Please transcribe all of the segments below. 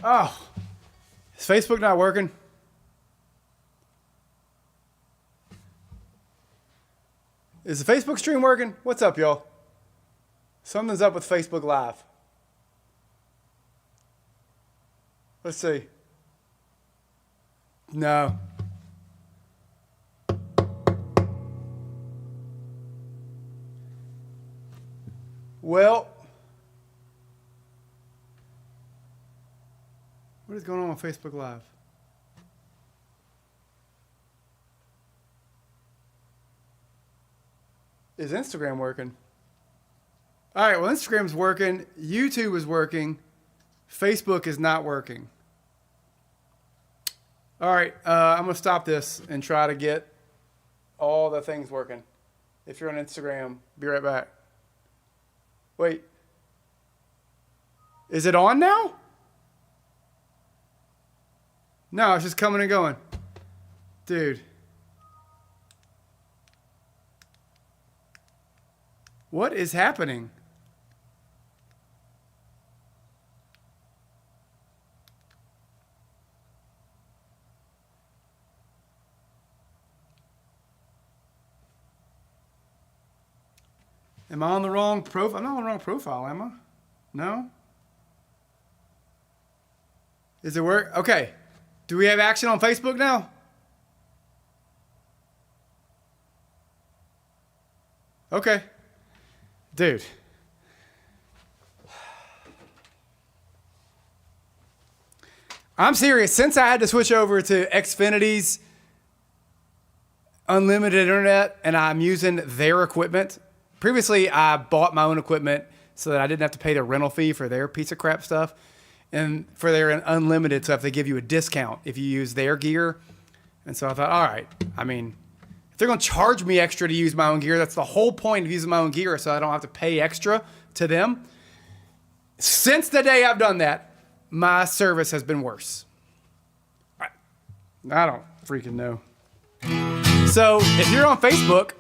Oh, is Facebook not working? Is the Facebook stream working? What's up, y'all? Something's up with Facebook Live. Let's see. No. Well, what is going on with Facebook Live? Is Instagram working? All right, well, Instagram's working. YouTube is working. Facebook is not working. All right, I'm going to stop this and try to get all the things working. If you're on Instagram, be right back. Wait. Is it on now? No, it's just coming and going. Dude. What is happening? Am I on the wrong profile? I'm not on the wrong profile, am I? No? Is it work? Okay. Do we have action on Facebook now? Okay. Dude. I'm serious. Since I had to switch over to Xfinity's unlimited internet and I'm using their equipment. Previously, I bought my own equipment so that I didn't have to pay the rental fee for their piece of crap stuff. And for their unlimited stuff, they give you a discount if you use their gear. And so I thought, all right, I mean, if they're going to charge me extra to use my own gear, that's the whole point of using my own gear, so I don't have to pay extra to them. Since the day I've done that, my service has been worse. I don't freaking know. So if you're on Facebook,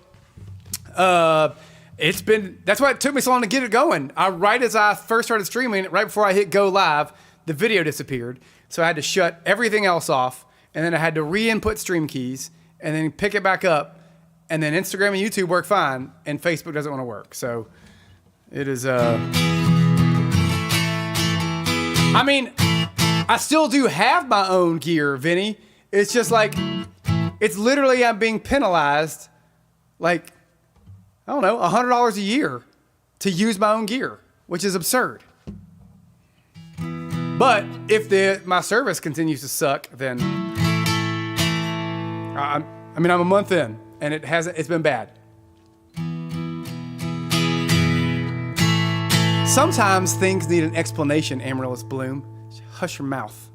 that's why it took me so long to get it going. Right as I first started streaming, right before I hit go live, the video disappeared. So I had to shut everything else off, and then I had to re-input stream keys, and then pick it back up, and then Instagram and YouTube work fine, and Facebook doesn't want to work. So it is, I mean, I still do have my own gear, Vinny. It's just like, it's literally I'm being penalized, like, I don't know, $100 a year to use my own gear, which is absurd. But if my service continues to suck, then I'm a month in and it's been bad. Sometimes things need an explanation, Amaryllis Bloom. Hush your mouth.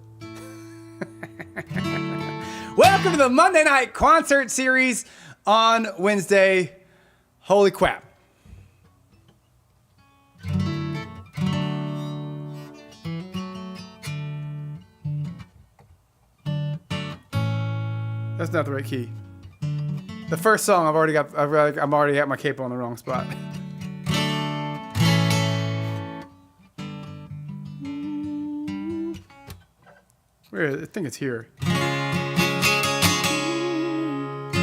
Welcome to the Monday Night Concert Series on Wednesday. Holy crap. That's not the right key. The first song I'm already at my capo on the wrong spot. Where is it? I think it's here.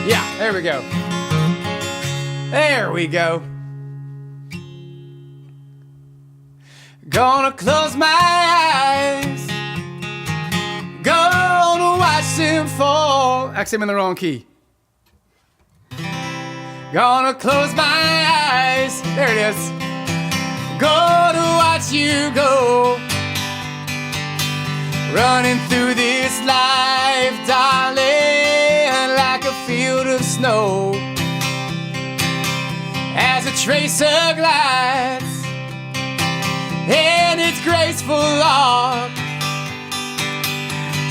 Yeah, there we go. There we go. Gonna close my eyes. Gonna watch them fall. Actually, I'm in the wrong key. Gonna close my eyes. There it is. Gonna watch you go. Running through this life, darling, like a field of snow. As a tracer glides in its graceful walk,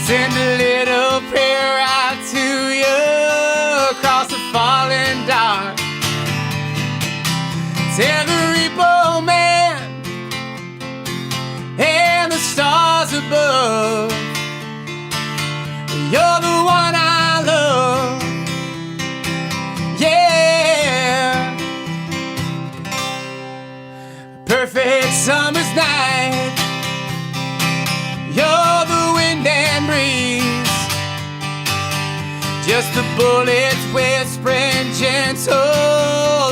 send a little prayer out to you across the falling dark. Tell the reaper man and the stars above, you're the one I love. Yeah. Perfect summer's night, you're Just the bullets whispering gentle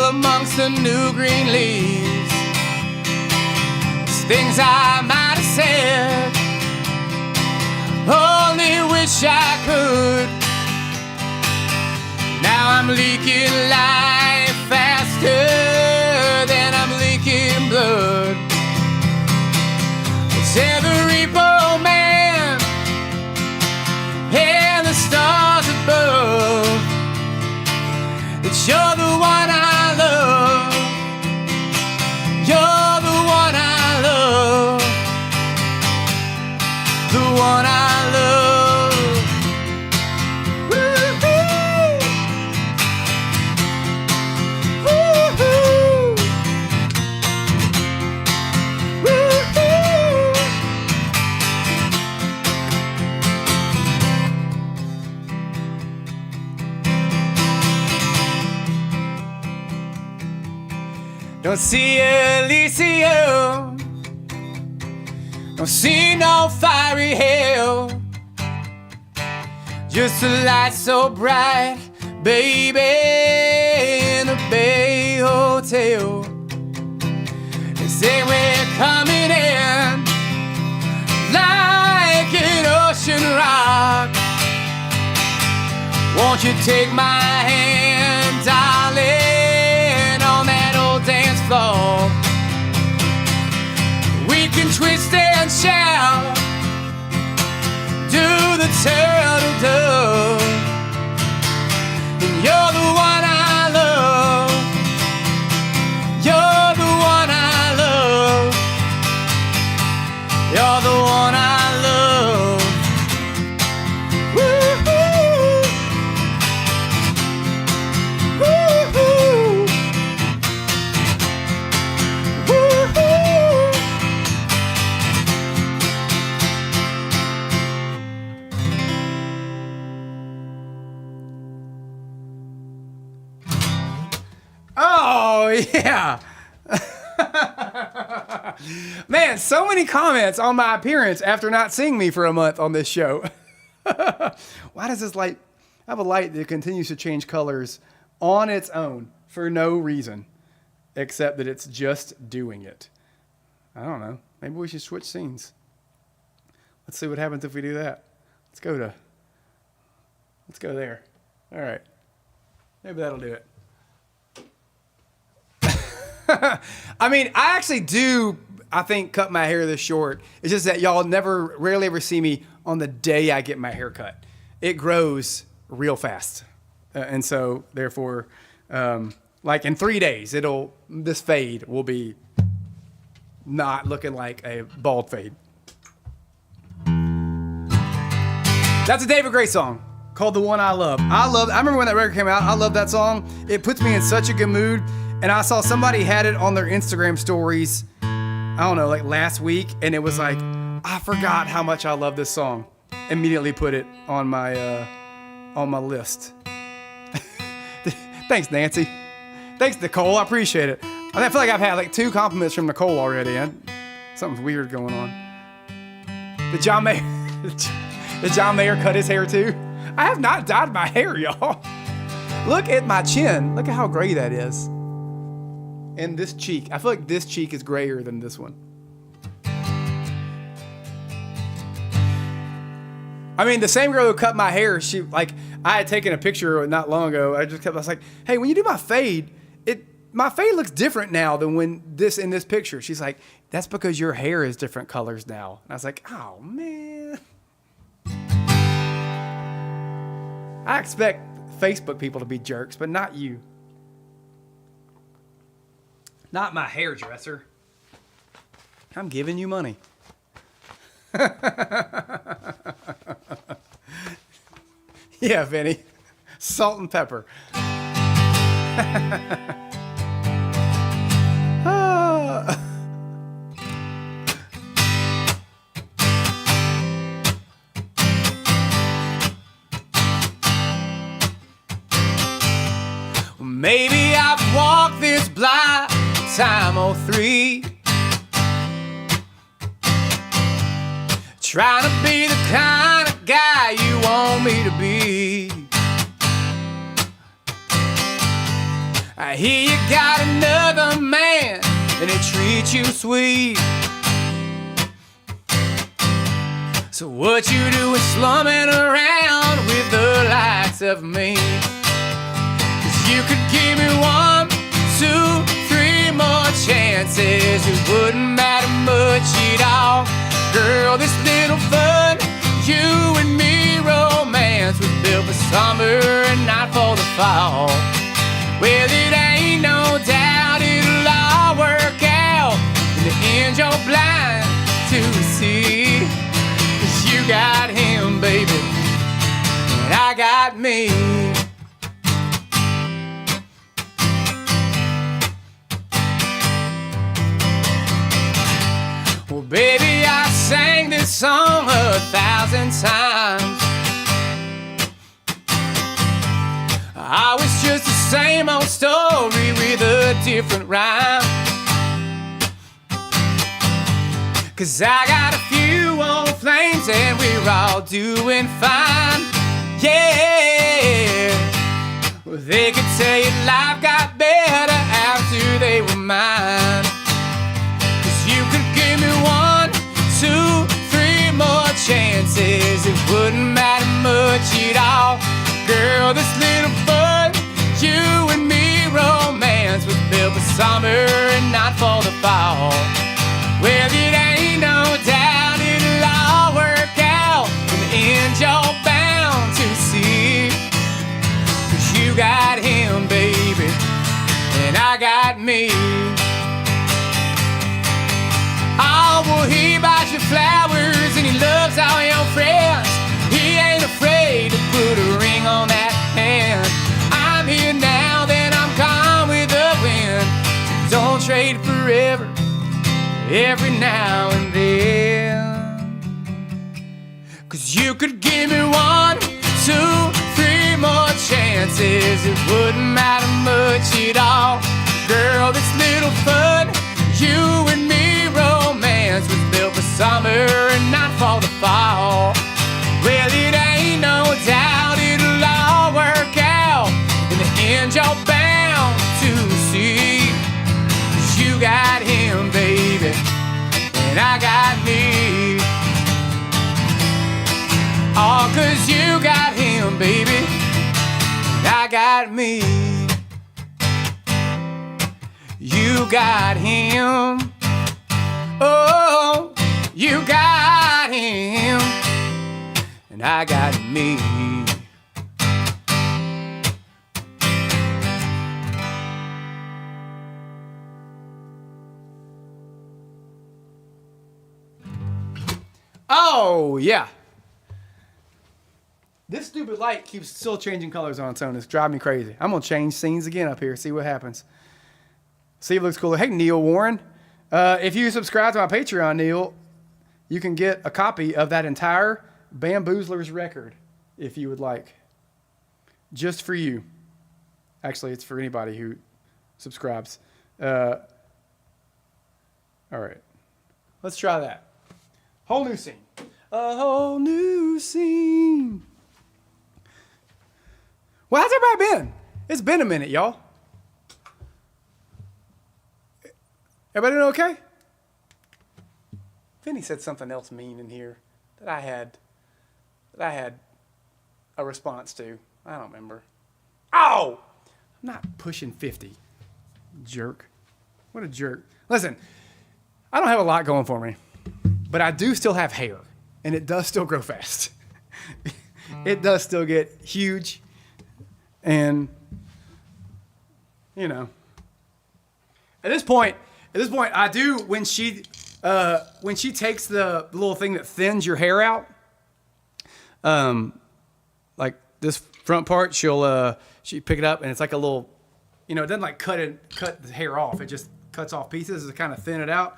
amongst the new green leaves. It's things I might have said, only wish I could. Now I'm leaking life faster than I'm leaking blood. It's every bold man and the stars above. It's you're the one I love. You're the one I love. The one I love. Woo-hoo. Woo-hoo. Woo-hoo. Don't see Elysium, don't see no fiery hell, just a light so bright, baby, in a Bay Hotel. They say we're coming in like an ocean rock. Won't you take my hand, darling, on that old dance floor? We can twist and shout, do the turtle dove. And you're the one I love. You're the one I love. You're the one I love. Woo-hoo. Woo-hoo. Woo-hoo. Oh, yeah. Man, so many comments on my appearance after not seeing me for a month on this show. Why does this light have a light that continues to change colors on its own for no reason, except that it's just doing it? I don't know. Maybe we should switch scenes. Let's see what happens if we do that. Let's go there. All right. Maybe that'll do it. I mean, I actually do, I think, cut my hair this short. It's just that y'all rarely ever see me on the day I get my hair cut. It grows real fast. And so, therefore, like in 3 days, this fade will be not looking like a bald fade. That's a David Gray song called The One I Love. I remember when that record came out. I love that song. It puts me in such a good mood. And I saw somebody had it on their Instagram stories, I don't know, like last week. And it was like, I forgot how much I love this song. Immediately put it on my list. Thanks, Nancy. Thanks, Nicole. I appreciate it. I feel like I've had like 2 compliments from Nicole already. Something's weird going on. Did John Mayer cut his hair too? I have not dyed my hair, y'all. Look at my chin. Look at how gray that is. And this cheek. I feel like this cheek is grayer than this one. I mean, the same girl who cut my hair, I had taken a picture not long ago. I was like, hey, when you do my fade, my fade looks different now than in this picture. She's like, that's because your hair is different colors now. And I was like, oh, man. I expect Facebook people to be jerks, but not you. Not my hairdresser. I'm giving you money. Yeah, Vinny. Salt and pepper. Maybe I've walked this block time or 3, trying to be the kind of guy you want me to be. I hear you got another man and he treats you sweet. So what you doing slumming around with the likes of me? 'Cause you could give me 1, 2, 3 more chances. It wouldn't matter much at all. Girl, this little fun, you and me romance was built for summer and not for the fall. Well, it ain't no doubt it'll all work out. In the end, you're blind to see. 'Cause you got him, baby, and I got me. Well, baby, I sang this song 1,000 times. I was just the same old story with a different rhyme. 'Cause I got a few old flames and we're all doing fine. Yeah, well, they could tell you life got better after they were mine. 'Cause you could give me 1, 2, 3 more chances. It wouldn't matter much at all. Girl, this little fun, you and me romance was built for summer and not for the fall. Well, it ain't no doubt it'll all work out. In the end, you're bound to see. 'Cause you got him, baby, and I got me. Oh, well, he buys you flowers and he loves all your friends. He ain't afraid to put a ring on that hand. I'm here now, then I'm gone with the wind. So don't trade forever, every now and then. 'Cause you could give me 1, 2, 3 more chances. It wouldn't matter much at all. Girl, this little fun, you and me romance was built for summer and not for the fall. Well, it ain't no doubt it'll all work out. In the end, you're bound to see. 'Cause you got him, baby, and I got me. Oh, 'cause you got him, baby, and I got me. You got him. Oh, you got him, and I got me. Oh, yeah. This stupid light keeps still changing colors on its own. It's driving me crazy. I'm going to change scenes again up here, see what happens. See if it looks cooler. Hey, Neil Warren. If you subscribe to my Patreon, Neil, you can get a copy of that entire Bamboozlers record if you would like. Just for you. Actually, it's for anybody who subscribes. All right. Let's try that. Whole new scene. A whole new scene. Well, how's everybody been? It's been a minute, y'all. Everybody doing okay? Vinny said something else mean in here that I had a response to. I don't remember. Oh! I'm not pushing 50. Jerk. What a jerk. Listen, I don't have a lot going for me, but I do still have hair, and it does still grow fast. It does still get huge, and, you know. At this point, I do, when she takes the little thing that thins your hair out, like this front part, she pick it up and it's like a little, it doesn't like cut the hair off. It just cuts off pieces to kind of thin it out.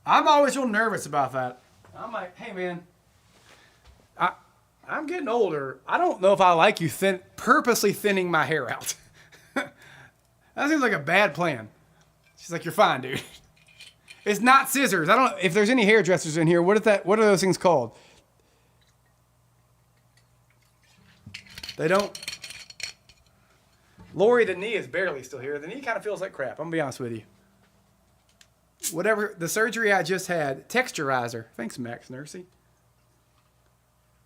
I'm always real nervous about that. I'm like, hey man, I'm getting older. I don't know if I like you purposely thinning my hair out. That seems like a bad plan. She's like, you're fine, dude. It's not scissors. I don't know if there's any hairdressers in here. What are those things called? They don't. Lori, the knee is barely still here. The knee kind of feels like crap. I'm going to be honest with you. Whatever, the surgery I just had, texturizer. Thanks, Max Nursey.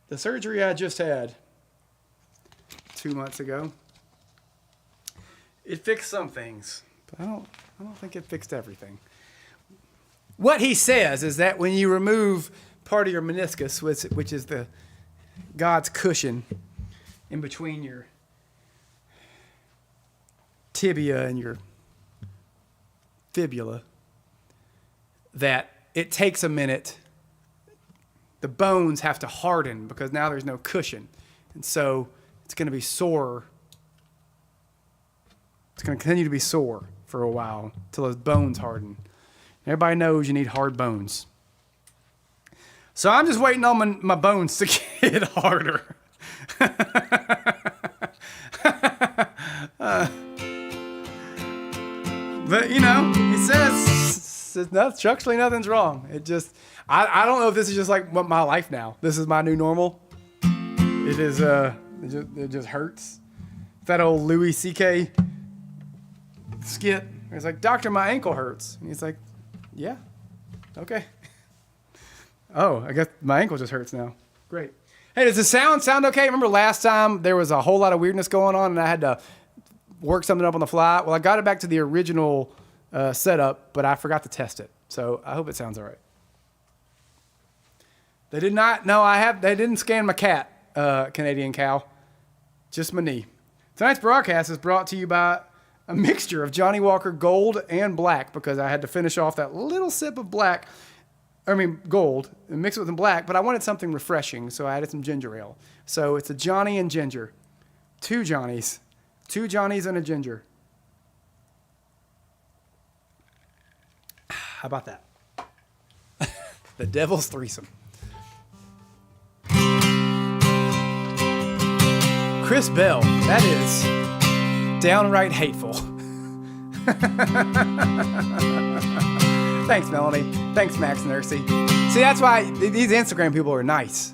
The surgery I just had 2 months ago, it fixed some things, but I don't think it fixed everything. What he says is that when you remove part of your meniscus, which is the God's cushion in between your tibia and your fibula, that it takes a minute. The bones have to harden because now there's no cushion. And so it's going to be sore. It's going to continue to be sore for a while until those bones harden. Everybody knows you need hard bones. So I'm just waiting on my bones to get harder. But, you know, he says structurally nothing's wrong. It just, I don't know if this is just like my life now. This is my new normal. It is, it just hurts. That old Louis C.K. skit. He's like, "Doctor, my ankle hurts." And he's like, "Yeah, okay." Oh, I guess my ankle just hurts now. Great. Hey, does the sound okay? Remember last time there was a whole lot of weirdness going on and I had to work something up on the fly? Well, I got it back to the original setup, but I forgot to test it. So I hope it sounds all right. They did not, no, they didn't scan my cat, Canadian cow, just my knee. Tonight's broadcast is brought to you by a mixture of Johnny Walker Gold and Black because I had to finish off that little sip of gold and mix it with some black, but I wanted something refreshing, so I added some ginger ale. So it's a Johnny and ginger. Two Johnnies and a ginger. How about that? The devil's threesome. Chris Bell, that is downright hateful. Thanks, Melanie. Thanks, Max Nursey. See, that's why these Instagram people are nice.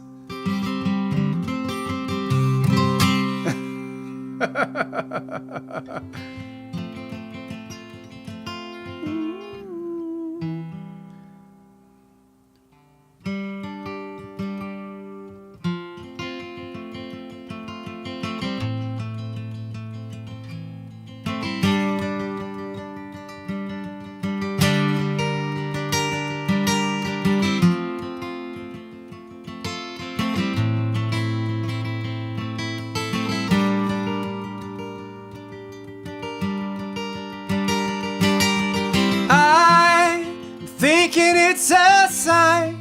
Thinking it's a sign.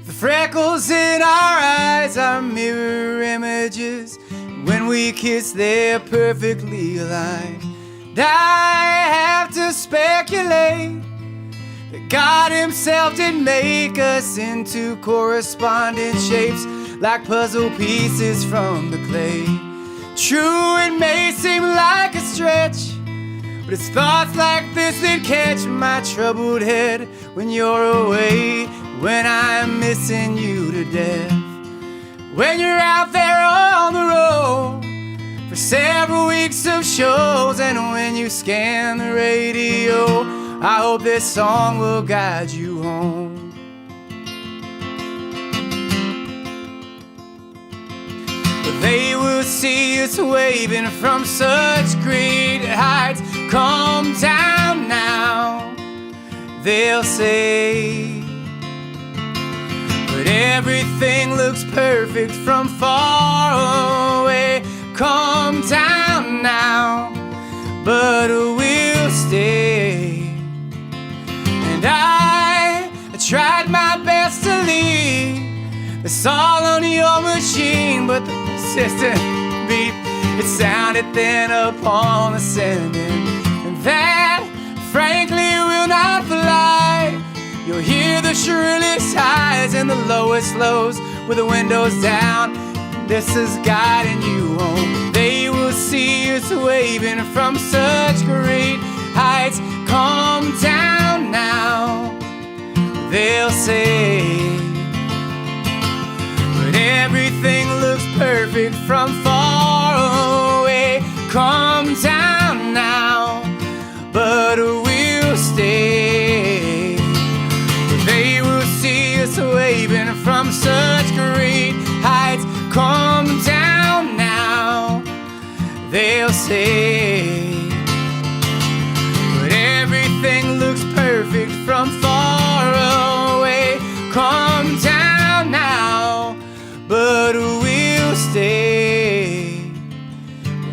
The freckles in our eyes are mirror images. When we kiss, they're perfectly aligned. And I have to speculate that God himself did make us into corresponding shapes, like puzzle pieces from the clay. True, it may seem like a stretch, but it's thoughts like this that catch my troubled head when you're away, when I'm missing you to death. When you're out there on the road for several weeks of shows, and when you scan the radio, I hope this song will guide you home. But they will see us waving from such great heights. Calm down now, they'll say. But everything looks perfect from far away. Calm down now, but we'll stay. And I tried my best to leave this all on your machine, but the persistent beat, it sounded thin upon the sending. And that, frankly, will not fly. You'll hear the shrillest highs and the lowest lows with the windows down. This is guiding you home. They will see us waving from such great heights. Calm down now, they'll say. But everything looks perfect from far away. come down now, but we'll stay. They will see us waving from such great heights. Come down now, they'll say. But everything looks perfect from far away. Come down now, but we'll stay.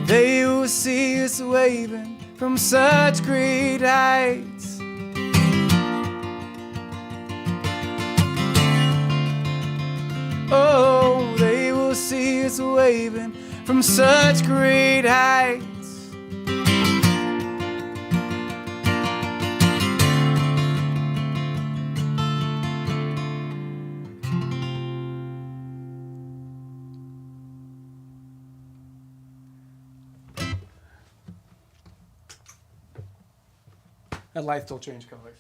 They will see us waving from such great heights. Oh, they will see us waving from such great heights. That light still changed colors.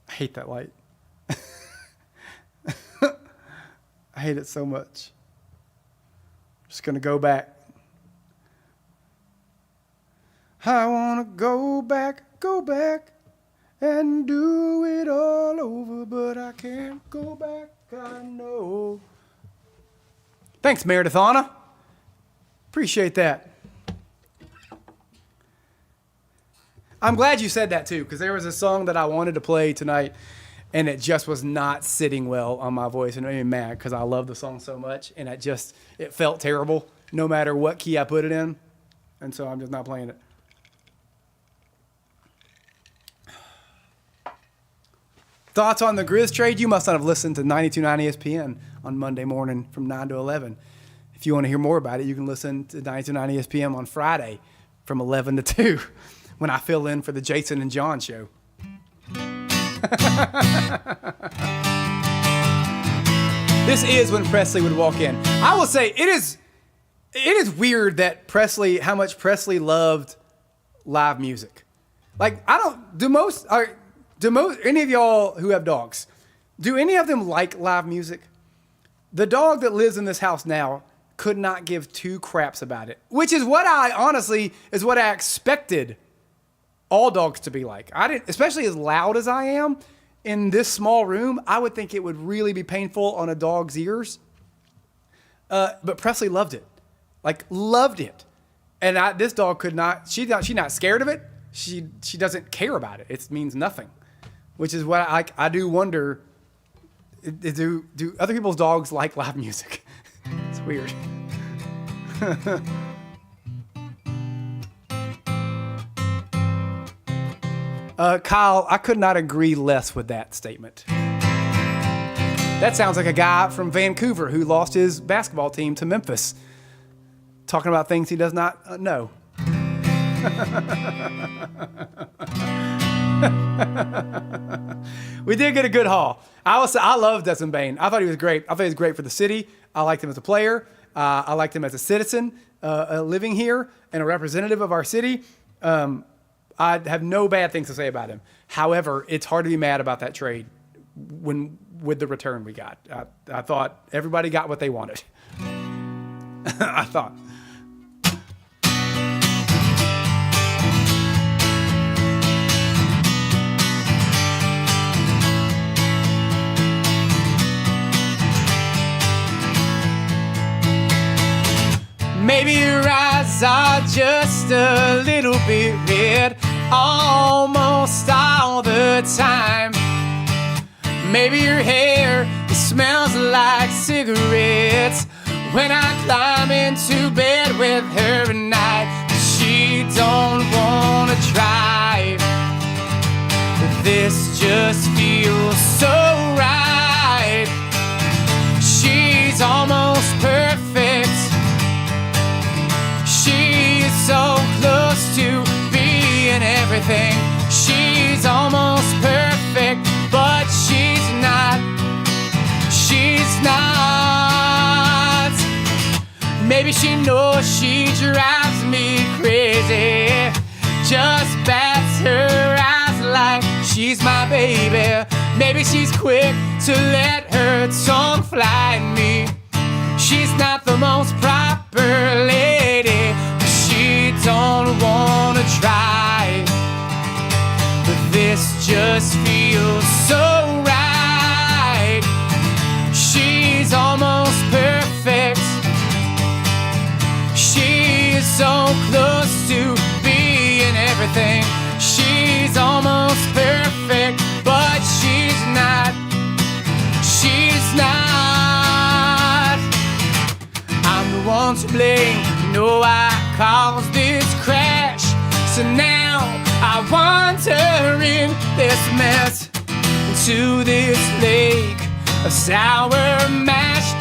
I hate that light. I hate it so much. I'm just gonna go back. I wanna go back, and do it all over, but I can't go back, I know. Thanks, Meredith Anna. Appreciate that. I'm glad you said that too, because there was a song that I wanted to play tonight, and it just was not sitting well on my voice, and it made me mad because I love the song so much, and it felt terrible no matter what key I put it in, and so I'm just not playing it. Thoughts on the Grizz trade? You must not have listened to 92.9 ESPN on Monday morning from 9 to 11. If you want to hear more about it, you can listen to 92.9 ESPN on Friday from 11 to 2 when I fill in for the Jason and John show. This is when Presley would walk in. I will say it is weird that how much Presley loved live music. Like, any of y'all who have dogs, do any of them like live music? The dog that lives in this house now could not give two craps about it, which is what I expected all dogs to be like. I didn't, especially as loud as I am in this small room, I would think it would really be painful on a dog's ears. But Presley loved it. Like, loved it. And this dog could not, she's not scared of it. She doesn't care about it. It means nothing. Which is what I do wonder, do other people's dogs like live music? It's weird. Kyle, I could not agree less with that statement. That sounds like a guy from Vancouver who lost his basketball team to Memphis, talking about things he does not know. We did get a good haul. I love Desmond Bain. I thought he was great. I thought he was great for the city. I liked him as a player. I liked him as a citizen living here and a representative of our city. I have no bad things to say about him. However, it's hard to be mad about that trade with the return we got. I thought everybody got what they wanted. I thought. Maybe your eyes are just a little bit red, almost all the time. Maybe your hair smells like cigarettes when I climb into bed with her at night. She don't wanna try, but this just feels so right. She's almost perfect. She's so close to being everything. She's almost perfect, but she's not. She's not. Maybe she knows she drives me crazy, just bats her eyes like she's my baby. Maybe she's quick to let her tongue fly at me. She's not the most proper everything. She's almost perfect, but she's not. She's not. I'm the one to blame. You know I caused this crash. So now I wander in this mess, into this lake of sour mashed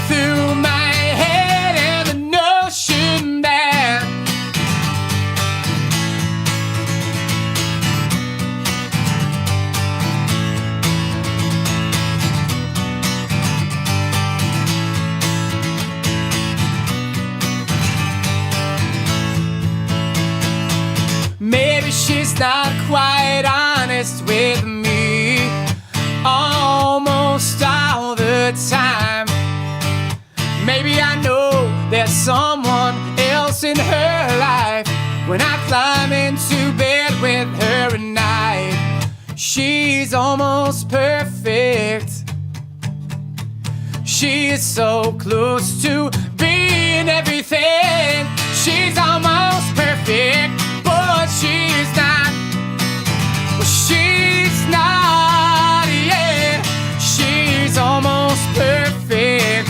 through my head and the notion that maybe she's not quite honest with me almost all the time. Maybe I know there's someone else in her life when I climb into bed with her at night. She's almost perfect. She is so close to being everything. She's almost perfect, but she's not. Well, she's not, yeah. She's almost perfect.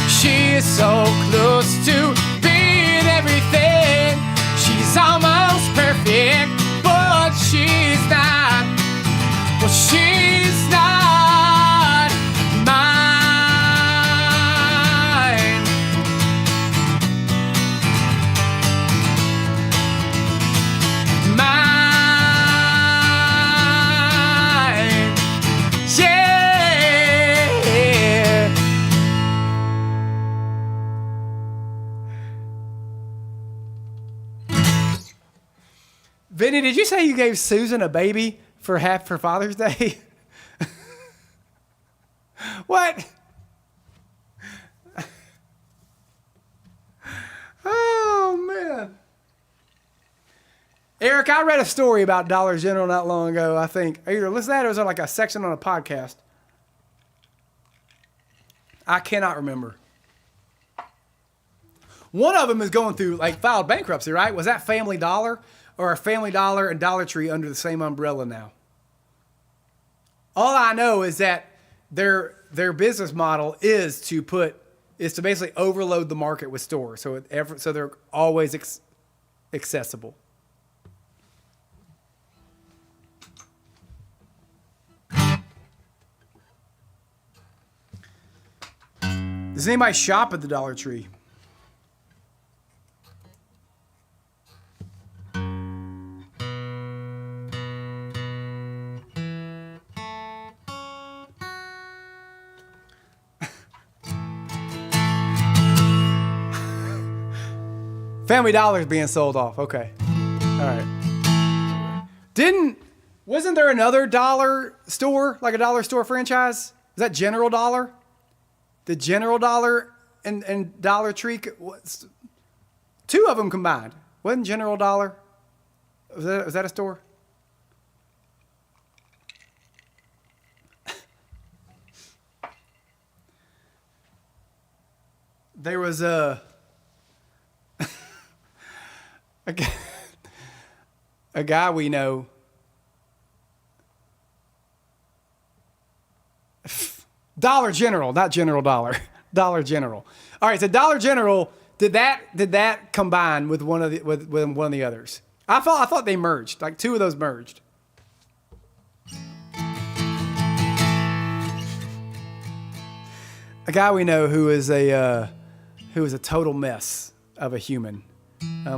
She is so close to being everything. She's almost perfect, but she's not. Well, she's not mine. Mine. Yeah. Vinny, did you say you gave Susan a baby for Father's Day? What? Oh, man. Eric, I read a story about Dollar General not long ago, I think. Either listen to that or was there like a section on a podcast? I cannot remember. One of them is going through, like, filed bankruptcy, right? Was that Family Dollar? Or are Family Dollar and Dollar Tree under the same umbrella now? All I know is that their business model is to basically overload the market with stores, so they're always accessible. Does anybody shop at the Dollar Tree? Family Dollar's being sold off. Okay. All right. Wasn't there another dollar store, like a dollar store franchise? Is that General Dollar? The General Dollar and Dollar Tree, two of them combined. Wasn't General Dollar? Was that a store? There was a guy we know. Dollar General, not General Dollar. Dollar General. All right, so Dollar General, did that combine with one of the others? I thought they merged. Like two of those merged. A guy we know who is a total mess of a human. I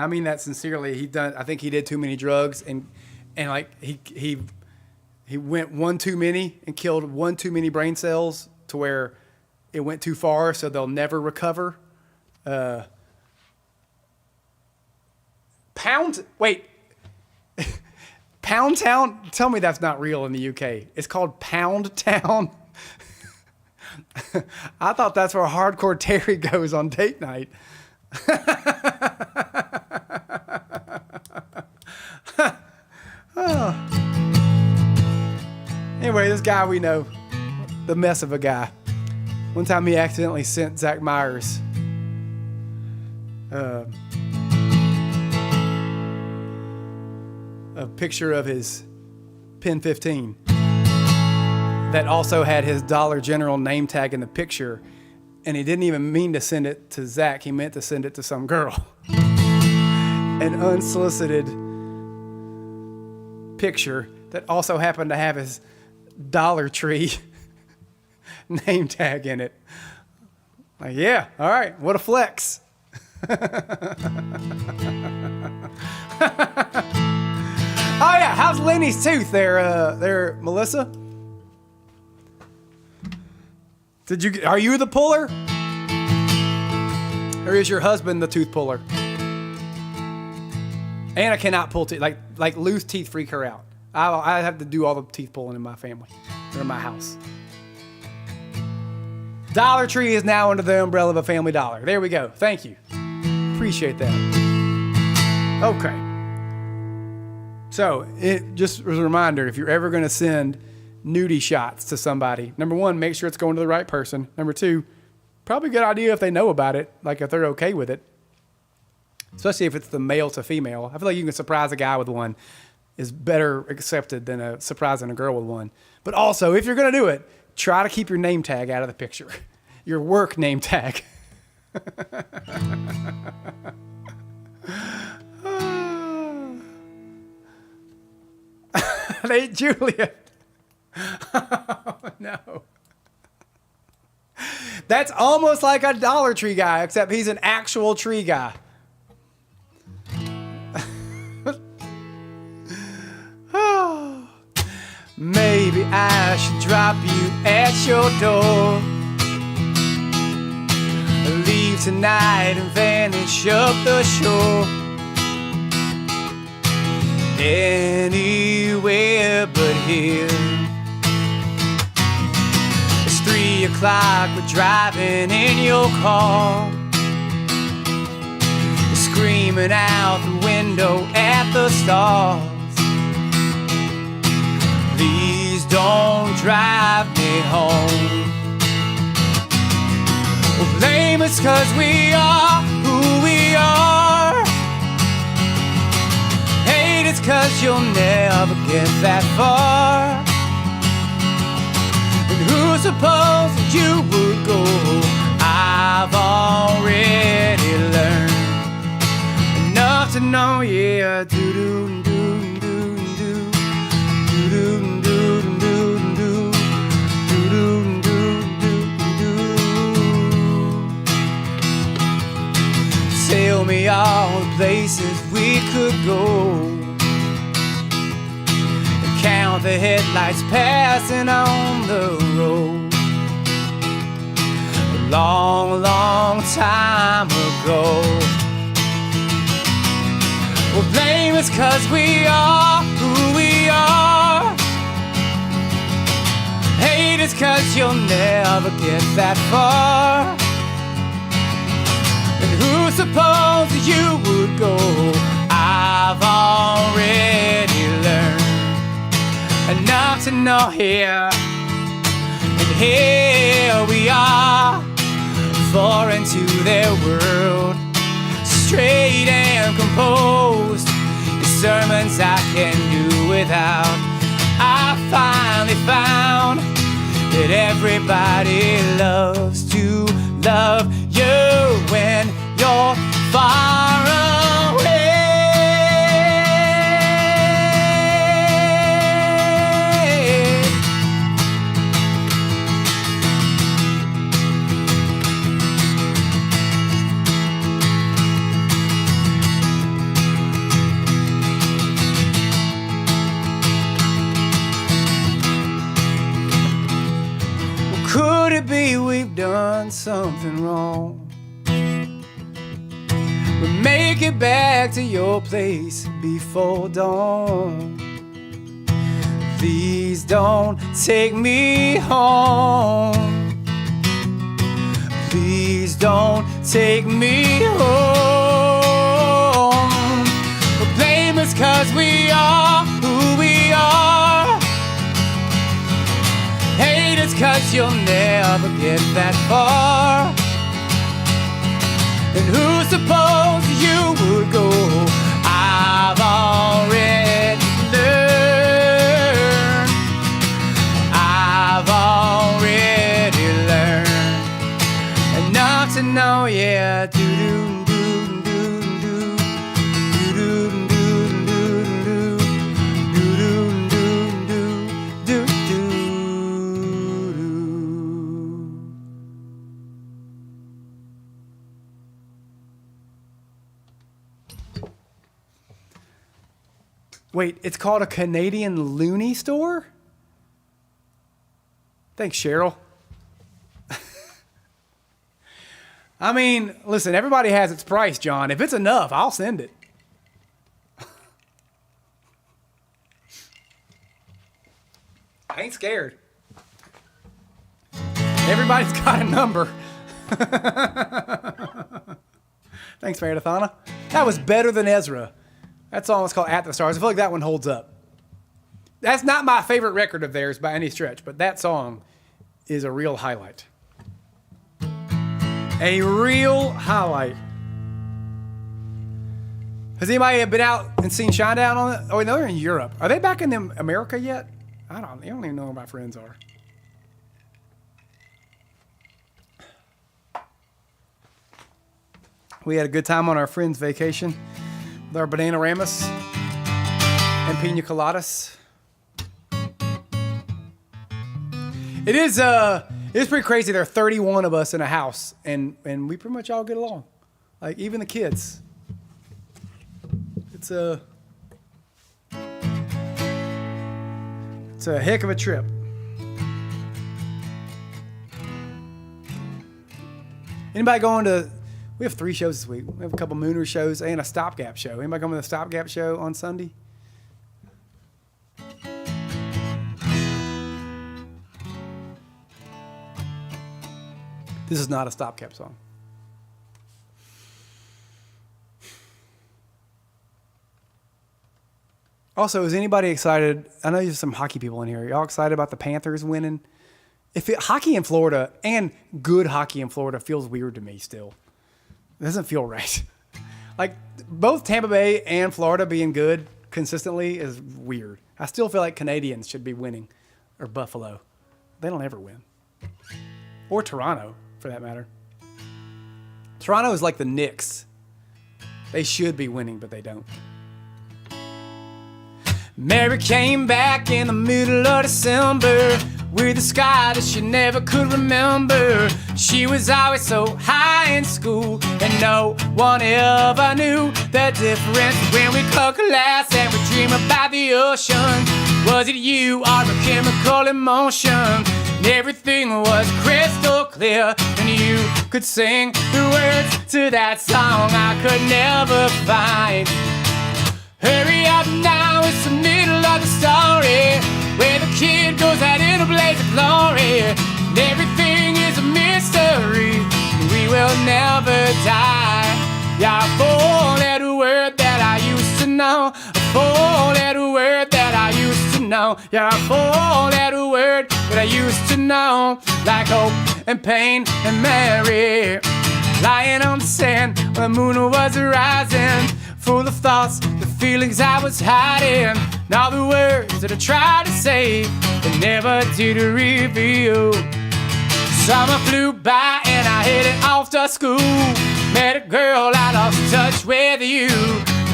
mean that sincerely. I think he did too many drugs and like he went one too many and killed one too many brain cells to where it went too far, so they'll never recover. Pound Town. Tell me that's not real in the UK. It's called Pound Town. I thought that's where Hardcore Terry goes on date night. Oh. Anyway, this guy we know, the mess of a guy. One time he accidentally sent Zach Myers a picture of his Pen 15 that also had his Dollar General name tag in the picture, and he didn't even mean to send it to Zach. He meant to send it to some girl. An unsolicited picture that also happened to have his Dollar Tree name tag in it. Like, yeah, all right, what a flex. Oh yeah, how's Lenny's tooth there, Melissa? Are you the puller? Or is your husband the tooth puller? Anna cannot pull teeth. Like loose teeth freak her out. I have to do all the teeth pulling in my family or in my house. Dollar Tree is now under the umbrella of a Family Dollar. There we go. Thank you. Appreciate that. Okay. So, just as a reminder, if you're ever going to send nudie shots to somebody, number one, make sure it's going to the right person. Number two, probably a good idea if they know about it, like if they're okay with it. Especially if it's the male to female. I feel like you can surprise a guy with one is better accepted than surprising a girl with one. But also, if you're going to do it, try to keep your name tag out of the picture. Your work name tag. Hey, Julia. Oh, no. That's almost like a Dollar Tree guy, except he's an actual tree guy. Maybe I should drop you at your door. Leave tonight and vanish up the shore. Anywhere but here. It's 3 o'clock, we're driving in your car. Screaming out the window at the stars. Please don't drive me home. Well, blame us 'cause we are who we are. Hate us 'cause you'll never get that far. And who supposed you would go? I've already learned enough to know, yeah, do-do-do. Tell me all the places we could go, and count the headlights passing on the road. A long, long time ago. Well, blame us 'cause we are who we are. Hate us 'cause you'll never get that far. And who supposed you would go? I've already learned enough to know here. And here we are, foreign to their world, straight and composed. The sermons I can do without. I finally found that everybody loves to love you when you're far away. Could it be we've done something wrong? But make it back to your place before dawn. Please don't take me home. Please don't take me home. But blame us 'cause we are who we are. Hate us 'cause you'll never get that far. And who's supposed Wait, it's called a Canadian loony store? Thanks, Cheryl. I mean, listen, everybody has its price, John. If it's enough, I'll send it. I ain't scared. Everybody's got a number. Thanks, Meredithana. That was better than Ezra. That song was called At the Stars. I feel like that one holds up. That's not my favorite record of theirs by any stretch, but that song is a real highlight. A real highlight. Has anybody been out and seen Shinedown on it? Oh, no, they're in Europe. Are they back in America yet? I don't even know where my friends are. We had a good time on our friend's vacation with our Bananaramas and Pina Coladas. It's pretty crazy. There are 31 of us in a house, and we pretty much all get along. Like, even the kids. It's a heck of a trip. Anybody going to... We have 3 shows this week. We have a couple Mooner shows and a Stopgap show. Anybody coming to the Stopgap show on Sunday? This is not a Stopgap song. Also, is anybody excited? I know there's some hockey people in here. Are y'all excited about the Panthers winning? Hockey in Florida and good hockey in Florida feels weird to me still. It doesn't feel right. Like, both Tampa Bay and Florida being good consistently is weird. I still feel like Canadians should be winning, or Buffalo. They don't ever win. Or Toronto, for that matter. Toronto is like the Knicks. They should be winning, but they don't. Mary came back in the middle of December with a sky that she never could remember. She was always so high in school, and no one ever knew the difference when we cut glass and we dream about the ocean. Was it you or a chemical emotion? And everything was crystal clear, and you could sing the words to that song I could never find. Hurry up now, it's the middle of the story, where the kid goes out in a blaze of glory, and everything is a mystery, and we will never die. Yeah, a four-letter word that I used to know, a four-letter word that I used to know, yeah, a four-letter word that I used to know, like hope and pain and Mary, lying on the sand when the moon was rising, full of thoughts, the feelings I was hiding, and all the words that I tried to say, but never did reveal. Summer flew by and I headed off to school. Met a girl, I lost touch with you.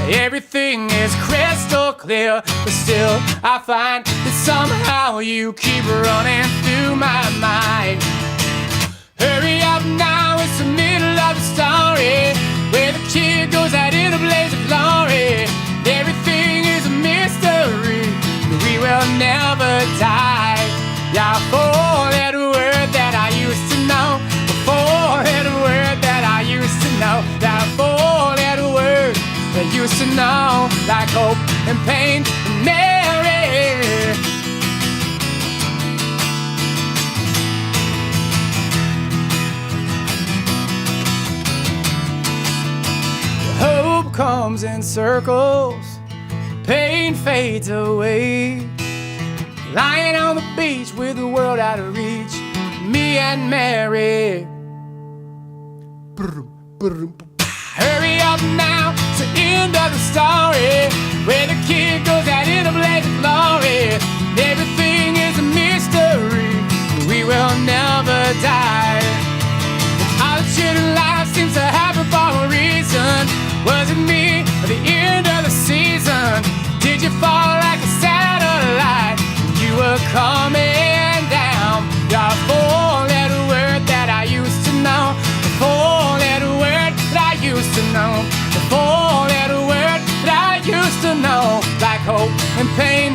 Everything is crystal clear, but still I find that somehow you keep running through my mind. Hurry up now, it's the middle of the story, where the kid goes out in a blaze of glory. Everything is a mystery, we will never die. Yeah, a four-letter word that I used to know, a four-letter word that I used to know, yeah, a four-letter word that I used to know, like hope and pain and Mary. Hope comes in circles, pain fades away. Lying on the beach with the world out of reach, me and Mary. Hurry up now, it's the end of the story, where the kid goes out in a blaze of glory. Everything is a mystery, we will never die. All the shit in life seems to happen for a reason. Was it me at the end of the season? Did you fall like a satellite? You were coming down. Your four-letter word that I used to know, the four-letter word that I used to know, the four-letter word that I used to know, like hope and pain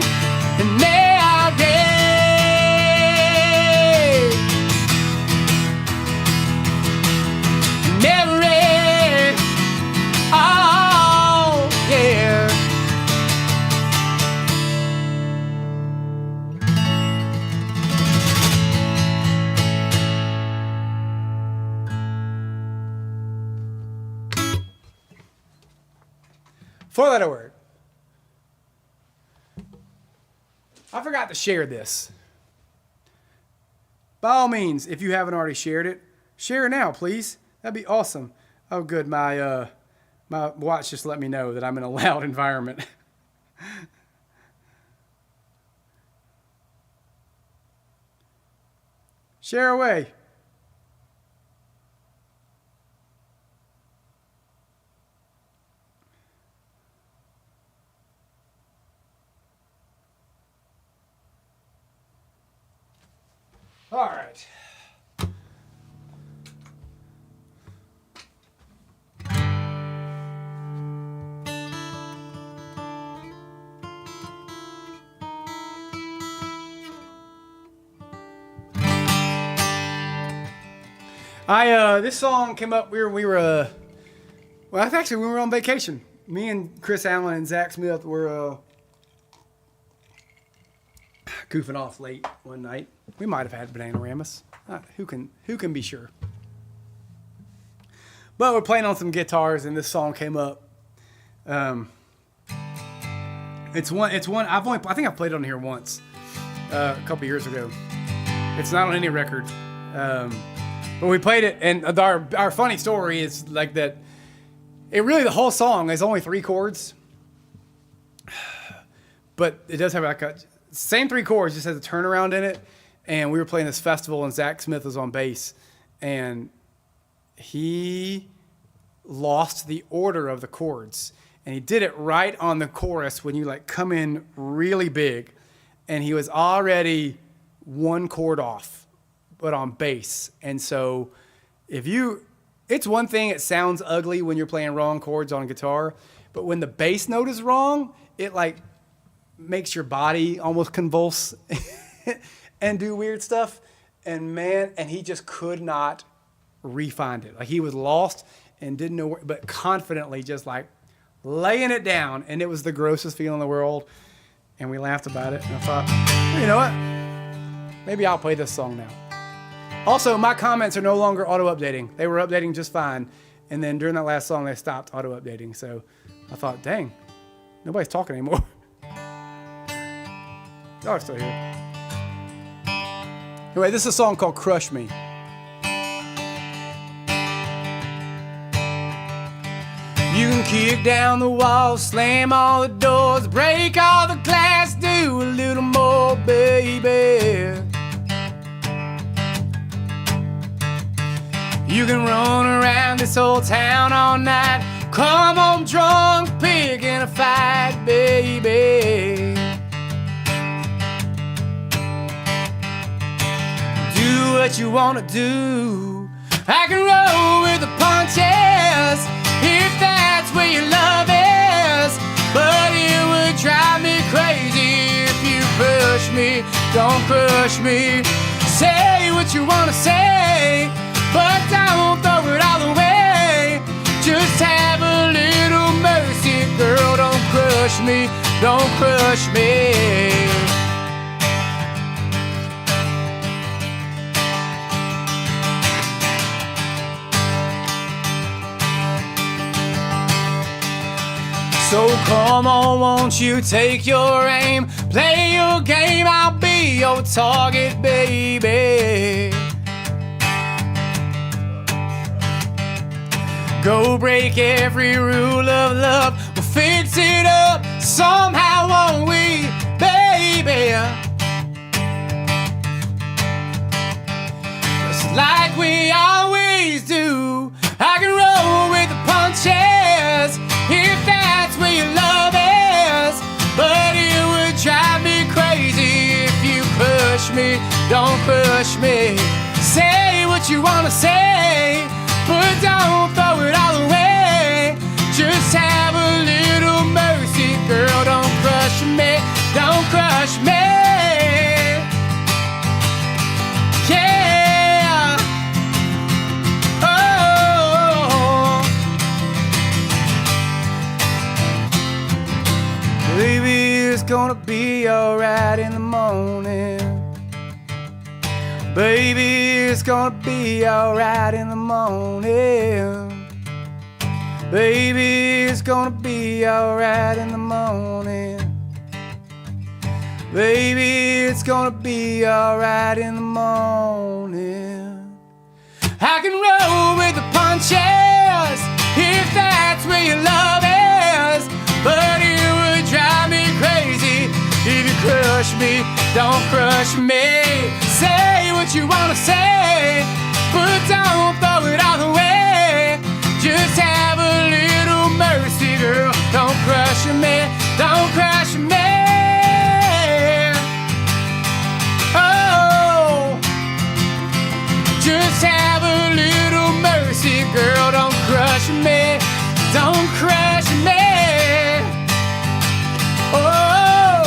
and navigate. Never end. Oh, yeah. Four-letter word. I forgot to share this. By all means, if you haven't already shared it, share it now, please. That'd be awesome. Oh, good. My watch just let me know that I'm in a loud environment. Share away. All right. This song came up. We were actually we were on vacation. Me and Chris Allen and Zach Smith were goofing off late one night. We might have had Bananaramas. Who can be sure? But we're playing on some guitars, and this song came up. It's one. I think I've played it on here once, a couple years ago. It's not on any record, but we played it, and our funny story is like that. The whole song is only 3 chords, but it does have like a same 3 chords, just has a turnaround in it. And we were playing this festival, and Zach Smith was on bass, and he lost the order of the chords, and he did it right on the chorus when you like come in really big, and he was already 1 chord off, but on bass. And so it's one thing, it sounds ugly when you're playing wrong chords on guitar, but when the bass note is wrong, it like makes your body almost convulse and do weird stuff. And he just could not re-find it. Like he was lost and didn't know where, but confidently just like laying it down. And it was the grossest feeling in the world. And we laughed about it. And I thought, you know what? Maybe I'll play this song now. Also, my comments are no longer auto-updating. They were updating just fine. And then during that last song, they stopped auto-updating. So I thought, dang, nobody's talking anymore. Y'all are still here. Anyway, this is a song called Crush Me. You can kick down the walls, slam all the doors, break all the glass, do a little more, baby. You can run around this old town all night, come home drunk, picking a fight, baby. Do what you wanna do. I can roll with the punches if that's where your love is, but it would drive me crazy if you push me. Don't crush me. Say what you wanna say, but don't throw it all away. Just have a little mercy, girl. Don't crush me. Don't crush me. So come on, won't you take your aim, play your game, I'll be your target, baby. Go break every rule of love, we'll fix it up somehow, won't we, baby? Just like we always do, I can roll with the punches if that's where your love is, but it would drive me crazy if you push me. Don't push me. Say what you wanna say, but don't throw it all away. Just have a little mercy, girl. Don't crush me. don't crush me. Yeah. Oh. Baby, it's gonna be alright in the morning. Baby, it's gonna be alright in the morning. Baby, it's gonna be alright in the morning. Baby, it's gonna be alright in the morning. I can roll with the punches if that's where your love is, but it would drive me crazy if you crush me. Don't crush me. Say what you wanna say, but don't throw it all away. Just have a little mercy, girl. Don't crush me. Don't crush me. Oh, just have a little mercy, girl. Don't crush me. Don't crush me. Oh,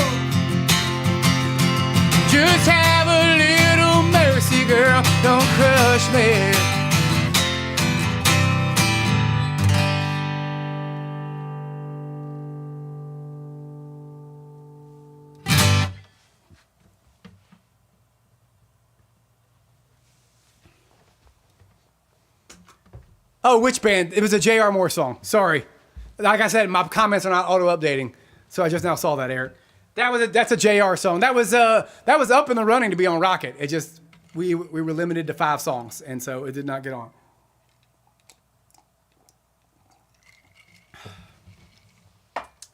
just have a little mercy, girl. Don't crush me. Oh, which band? It was a JRMoore song. Sorry. Like I said, my comments are not auto-updating, so I just now saw that, Eric. That's a JR song. That was up in the running to be on Rocket. It just we were limited to 5 songs, and so it did not get on.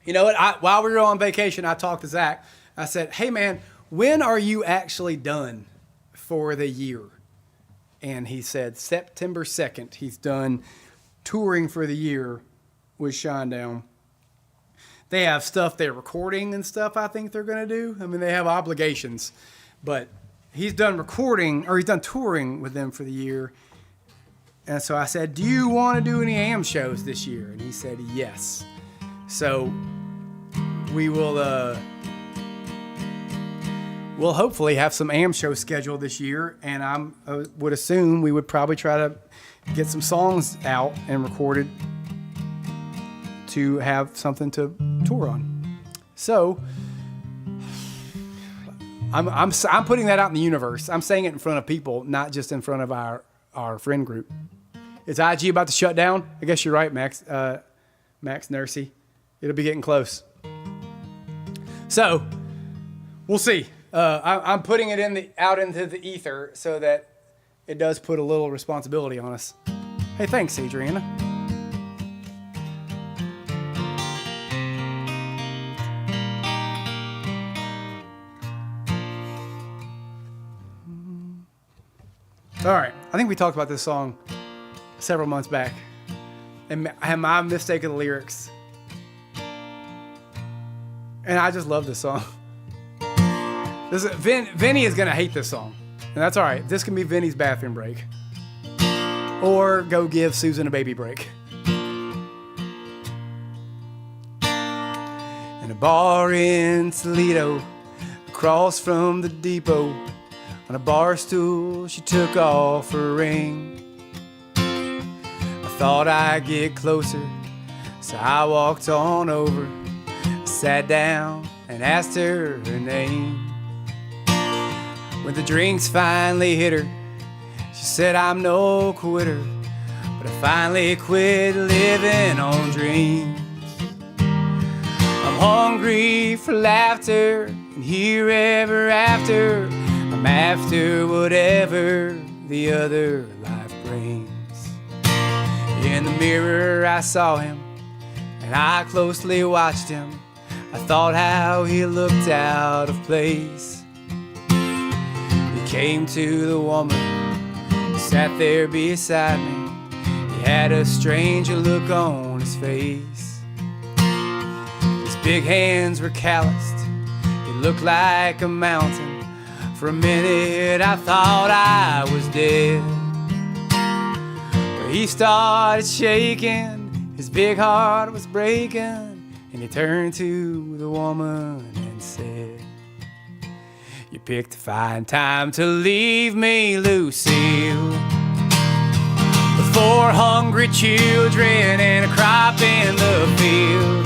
You know what? While we were on vacation, I talked to Zach. I said, "Hey man, when are you actually done for the year?" And he said September 2nd. He's done touring for the year with Shinedown. They have stuff they're recording and stuff I think they're going to do. I mean, they have obligations. But he's done recording, or he's done touring with them for the year. And so I said, do you want to do any AM shows this year? And he said, yes. So we will... We'll hopefully have some AM shows scheduled this year, and I would assume we would probably try to get some songs out and recorded to have something to tour on. So I'm putting that out in the universe. I'm saying it in front of people, not just in front of our friend group. Is IG about to shut down? I guess you're right, Max Nursey. It'll be getting close. So we'll see. I'm putting it out into the ether so that it does put a little responsibility on us. Hey, thanks, Adriana. All right, I think we talked about this song several months back, and I had my mistake of the lyrics, and I just love this song. Vinny is going to hate this song, and that's all right. This can be Vinny's bathroom break. Or go give Susan a baby break. In a bar in Toledo, across from the depot, on a bar stool, she took off her ring. I thought I'd get closer, so I walked on over, sat down, and asked her name. When the drinks finally hit her, she said, I'm no quitter, but I finally quit living on dreams. I'm hungry for laughter, and here ever after, I'm after whatever the other life brings. In the mirror I saw him, and I closely watched him. I thought how he looked out of place. Came to the woman who sat there beside me. He had a strange look on his face. His big hands were calloused. He looked like a mountain. For a minute I thought I was dead. But he started shaking. His big heart was breaking. And he turned to the woman and and said, you picked a fine time to leave me, Lucille. With 4 hungry children and a crop in the field.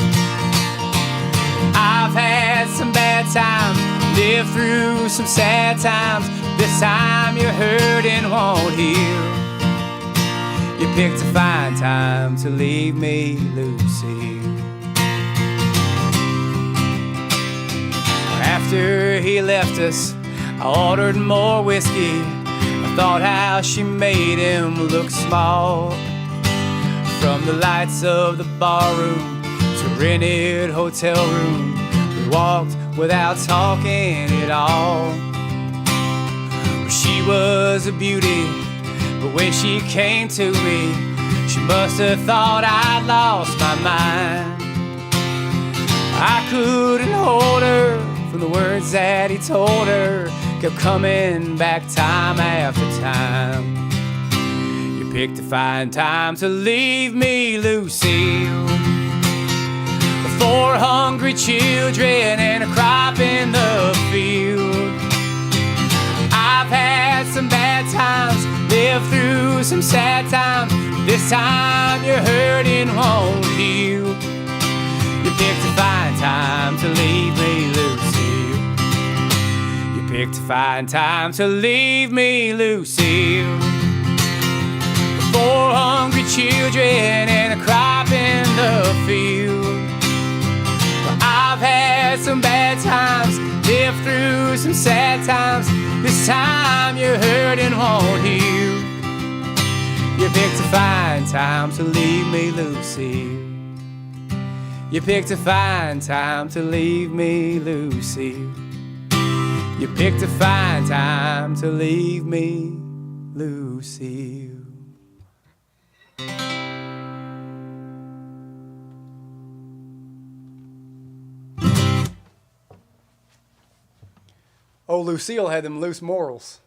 I've had some bad times, lived through some sad times. This time your hurting won't heal. You picked a fine time to leave me, Lucille. After he left us, I ordered more whiskey. I thought how she made him look small. From the lights of the barroom to rented hotel room, we walked without talking at all. She was a beauty, but when she came to me, she must have thought I'd lost my mind. I couldn't hold her from the words that he told her, kept coming back time after time. You picked a fine time to leave me, Lucille. With 4 hungry children and a crop in the field. I've had some bad times, lived through some sad times. This time your hurting won't heal. You picked a fine time to leave me, Lucille. You picked a fine time to leave me, Lucille. With 4 hungry children and a crop in the field. Well, I've had some bad times, lived through some sad times. This time your hurting won't heal. You picked a fine time to leave me, Lucille. You picked a fine time to leave me, Lucille. You picked a fine time to leave me, Lucille. Oh, Lucille had them loose morals.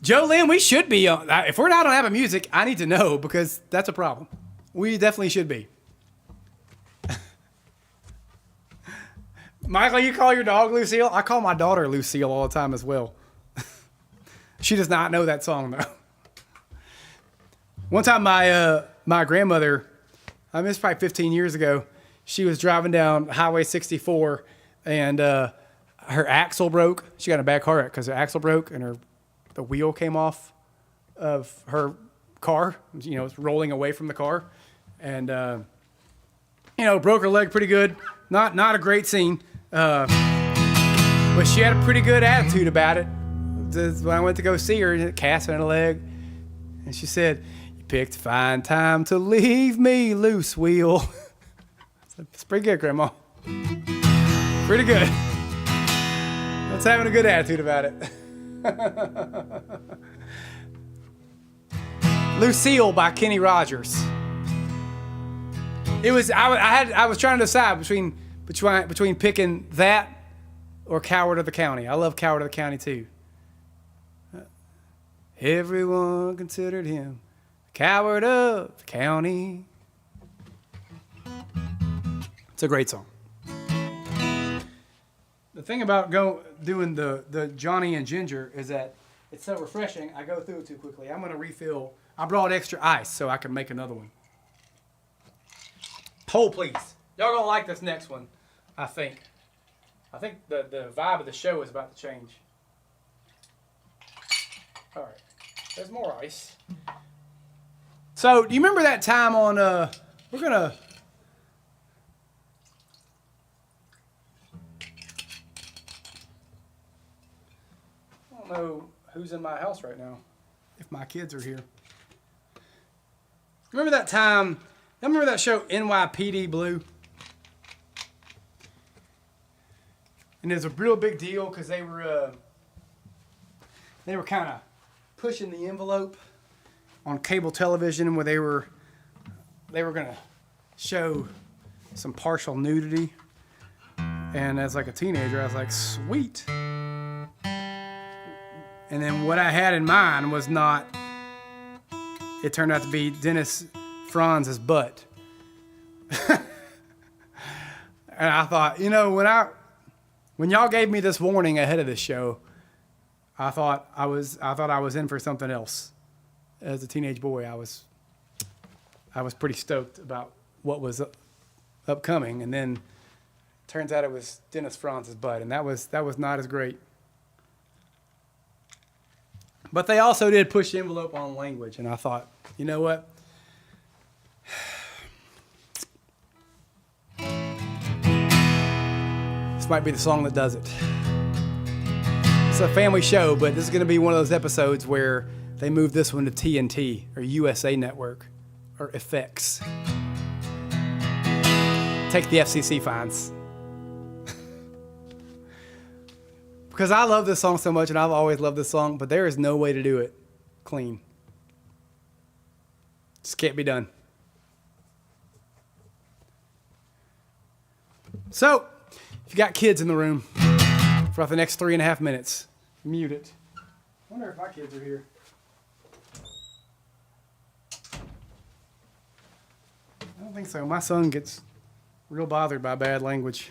Jolene, we should be on. If we're not on Apple Music, I need to know because that's a problem. We definitely should be. Michael, you call your dog Lucille? I call my daughter Lucille all the time as well. She does not know that song though. One time, my grandmother, I mean, it's probably 15 years ago. She was driving down Highway 64, and her axle broke. She got in a bad car wreck because her axle broke, and the wheel came off of her car. You know, it's rolling away from the car, and broke her leg pretty good. Not a great scene, but she had a pretty good attitude about it. When I went to go see her, cast in her leg, and she said, "You picked a fine time to leave me, loose wheel." It's pretty good, Grandma. Pretty good. That's having a good attitude about it. Lucille by Kenny Rogers. It was I was trying to decide between picking that or Coward of the County. I love Coward of the County too. Everyone considered him Coward of the County. It's a great song. The thing about doing the Johnny and Ginger is that it's so refreshing. I go through it too quickly. I'm going to refill. I brought extra ice so I can make another one. Hold, please. Y'all going to like this next one, I think. I think the vibe of the show is about to change. All right. There's more ice. So, do you remember that time on, we're going to... I don't know who's in my house right now, if my kids are here. Remember that time, remember that show NYPD Blue? And it was a real big deal because they were kind of pushing the envelope on cable television where they were going to show some partial nudity. And as like a teenager, I was like, sweet. And then what I had in mind was not, it turned out to be Dennis Franz's butt. And I thought, you know, when y'all gave me this warning ahead of this show, I thought I was in for something else. As a teenage boy, I was pretty stoked about what was upcoming, and then turns out it was Dennis Franz's butt, and that was not as great. But they also did push the envelope on language, and I thought, you know what? This might be the song that does it. It's a family show, but this is going to be one of those episodes where they move this one to TNT or USA Network or FX. Take the FCC fines. Because I love this song so much, and I've always loved this song, but there is no way to do it clean. Just can't be done. So, if you got kids in the room, for the next 3.5 minutes, mute it. I wonder if my kids are here. I don't think so. My son gets real bothered by bad language.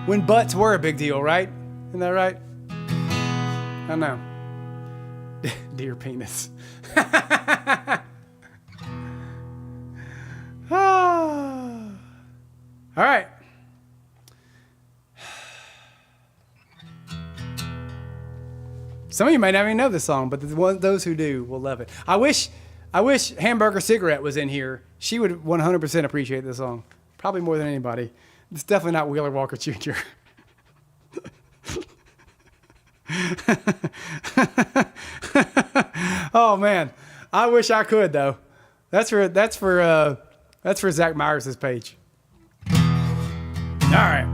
When butts were a big deal, right? Isn't that right? I don't know. Dear penis. All right. Some of you might not even know this song, but those who do will love it. I wish Hamburger Cigarette was in here. She would 100% appreciate this song. Probably more than anybody. It's definitely not Wheeler Walker Jr. Oh man, I wish I could though. That's for Zach Myers' page. All right.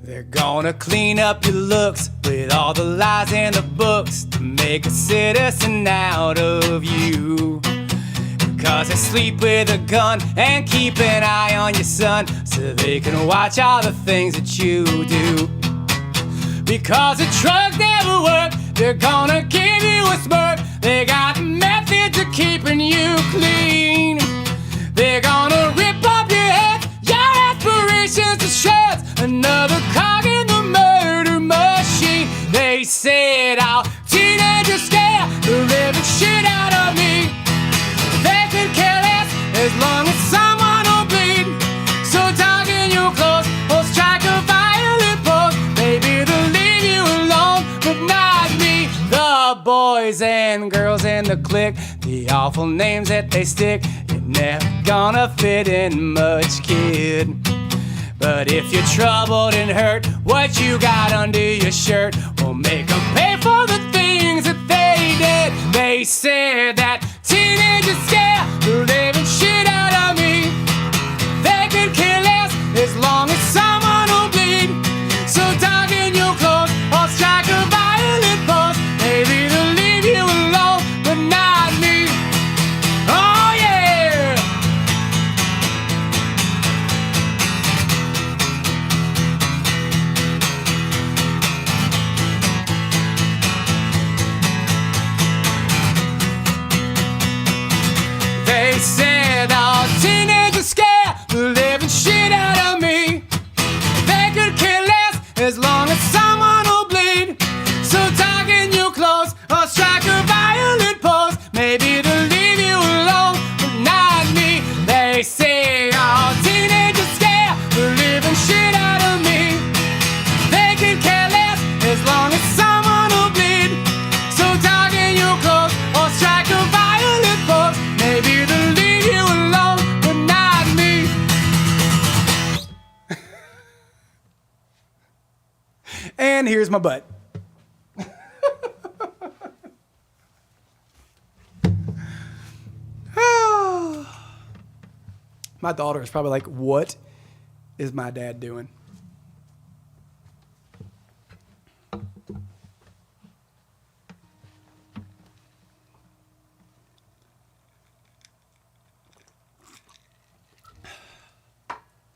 They're gonna clean up your looks with all the lies in the books to make a citizen out of you. Cause they sleep with a gun and keep an eye on your son so they can watch all the things that you do. Because the drugs never work, they're gonna give you a smirk. They got methods of keeping you clean. They're gonna rip up your head, your aspirations to shreds. Another cog in the murder machine. They said I'll teenagers scare the living shit out of me. They could care less as long as someone will bleed. So tug in your clothes or strike a violent pose. Maybe they'll leave you alone, but not me. The boys and girls in the clique, the awful names that they stick, you're never gonna fit in much, kid. But if you're troubled and hurt, what you got under your shirt will make them pay for the things that they did. They said that teenagers scare the living shit out of me. They could care less as long as someone will bleed. So tug in your clothes or strike a violent pose. Maybe they'll leave you alone, but not me. Oh yeah! They said all teenagers scare the living shit out of me. They could care less as long as someone will bleed. So tug in your clothes or strike a violent pose. Maybe they'll leave you alone, but not me. They say all teenagers scare the living shit out of me. They could care less as long as someone will bleed. So tug in your clothes or strike a violent pose. Maybe they'll leave you alone, but not me. And here's my butt. My daughter is probably like, what is my dad doing?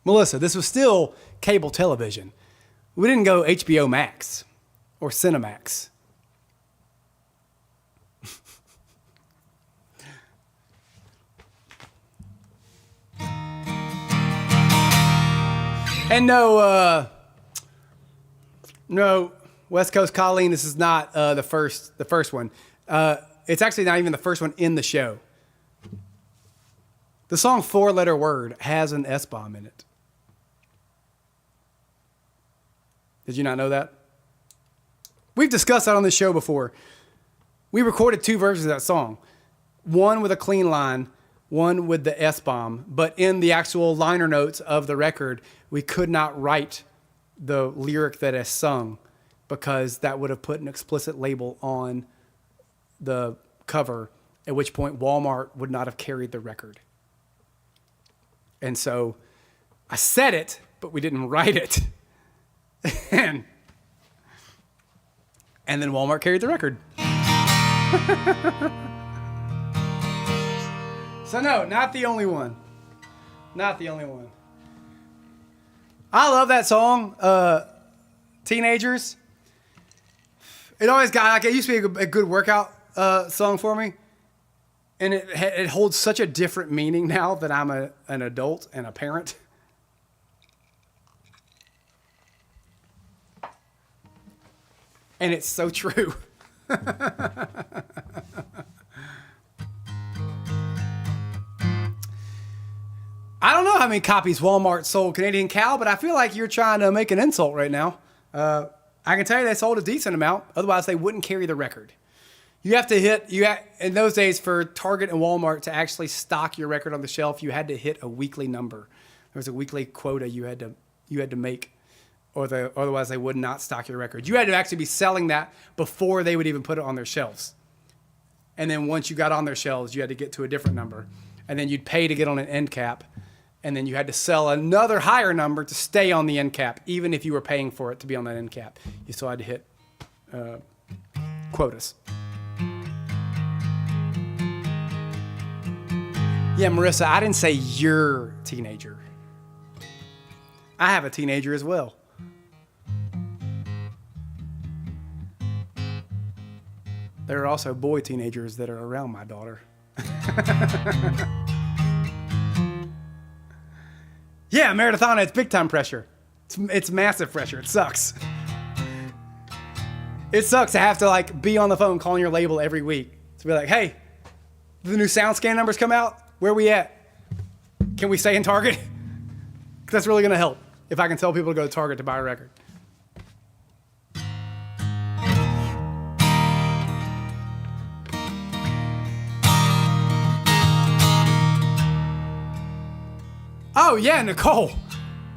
Melissa, this was still cable television. We didn't go HBO Max or Cinemax. And no, West Coast Colleen, this is not the first one. It's actually not even the first one in the show. The song Four Letter Word has an S-bomb in it. Did you not know that? We've discussed that on this show before. We recorded 2 versions of that song. One with a clean line, one with the S-bomb. But in the actual liner notes of the record, we could not write the lyric that is sung because that would have put an explicit label on the cover, at which point Walmart would not have carried the record. And so I said it, but we didn't write it. and then Walmart carried the record. So no, not the only one. Not the only one. I love that song, Teenagers. It always got, like, it used to be a good workout song for me. And it holds such a different meaning now that I'm an adult and a parent. And it's so true. I don't know how many copies Walmart sold Canadian Cow, but I feel like you're trying to make an insult right now. I can tell you they sold a decent amount. Otherwise, they wouldn't carry the record. You have to in those days, for Target and Walmart to actually stock your record on the shelf, you had to hit a weekly number. There was a weekly quota you had to make, otherwise they would not stock your record. You had to actually be selling that before they would even put it on their shelves. And then once you got on their shelves, you had to get to a different number. And then you'd pay to get on an end cap. And then you had to sell another higher number to stay on the end cap. Even if you were paying for it to be on that end cap, you still had to hit quotas. Yeah, Marissa, I didn't say you're a teenager. I have a teenager as well. There are also boy teenagers that are around my daughter. Yeah, Marathon, it's big time pressure. It's massive pressure. It sucks. It sucks to have to be on the phone calling your label every week. To be like, hey, the new SoundScan numbers come out? Where we at? Can we stay in Target? That's really going to help if I can tell people to go to Target to buy a record. Oh, yeah, Nicole.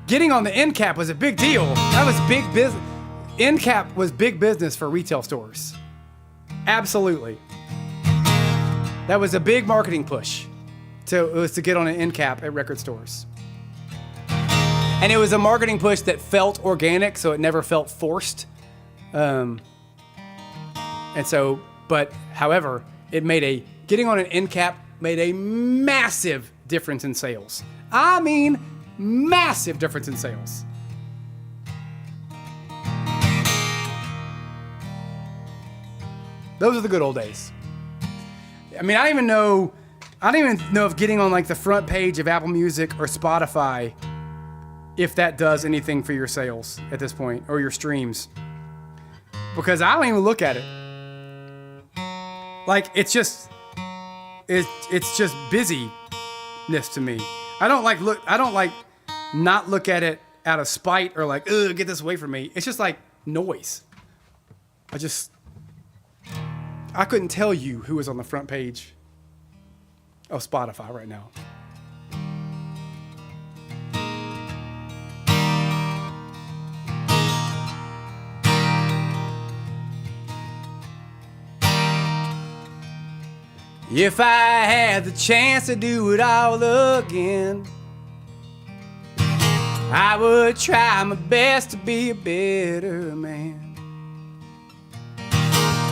Getting on the end cap was a big deal. That was big business. End cap was big business for retail stores. Absolutely. That was a big marketing push. It was to get on an end cap at record stores. And it was a marketing push that felt organic, so it never felt forced. However, getting on an end cap made a massive difference in sales. I mean, massive difference in sales. Those are the good old days. I mean, I don't even know if getting on the front page of Apple Music or Spotify, if that does anything for your sales at this point, or your streams. Because I don't even look at it. It's just busyness to me. I don't not look at it out of spite or ugh, get this away from me. It's just noise. I couldn't tell you who was on the front page of Spotify right now. If I had the chance to do it all again, I would try my best to be a better man.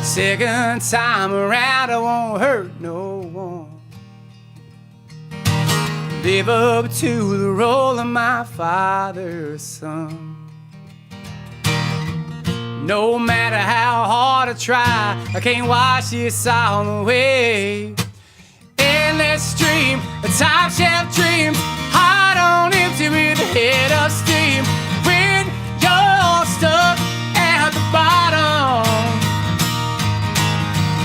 Second time around, I won't hurt no one. live up to the role of my father's son. No matter how hard I try, I can't watch this all away. Endless stream, a top shelf dream, heart on empty with a head of steam. When you're stuck at the bottom,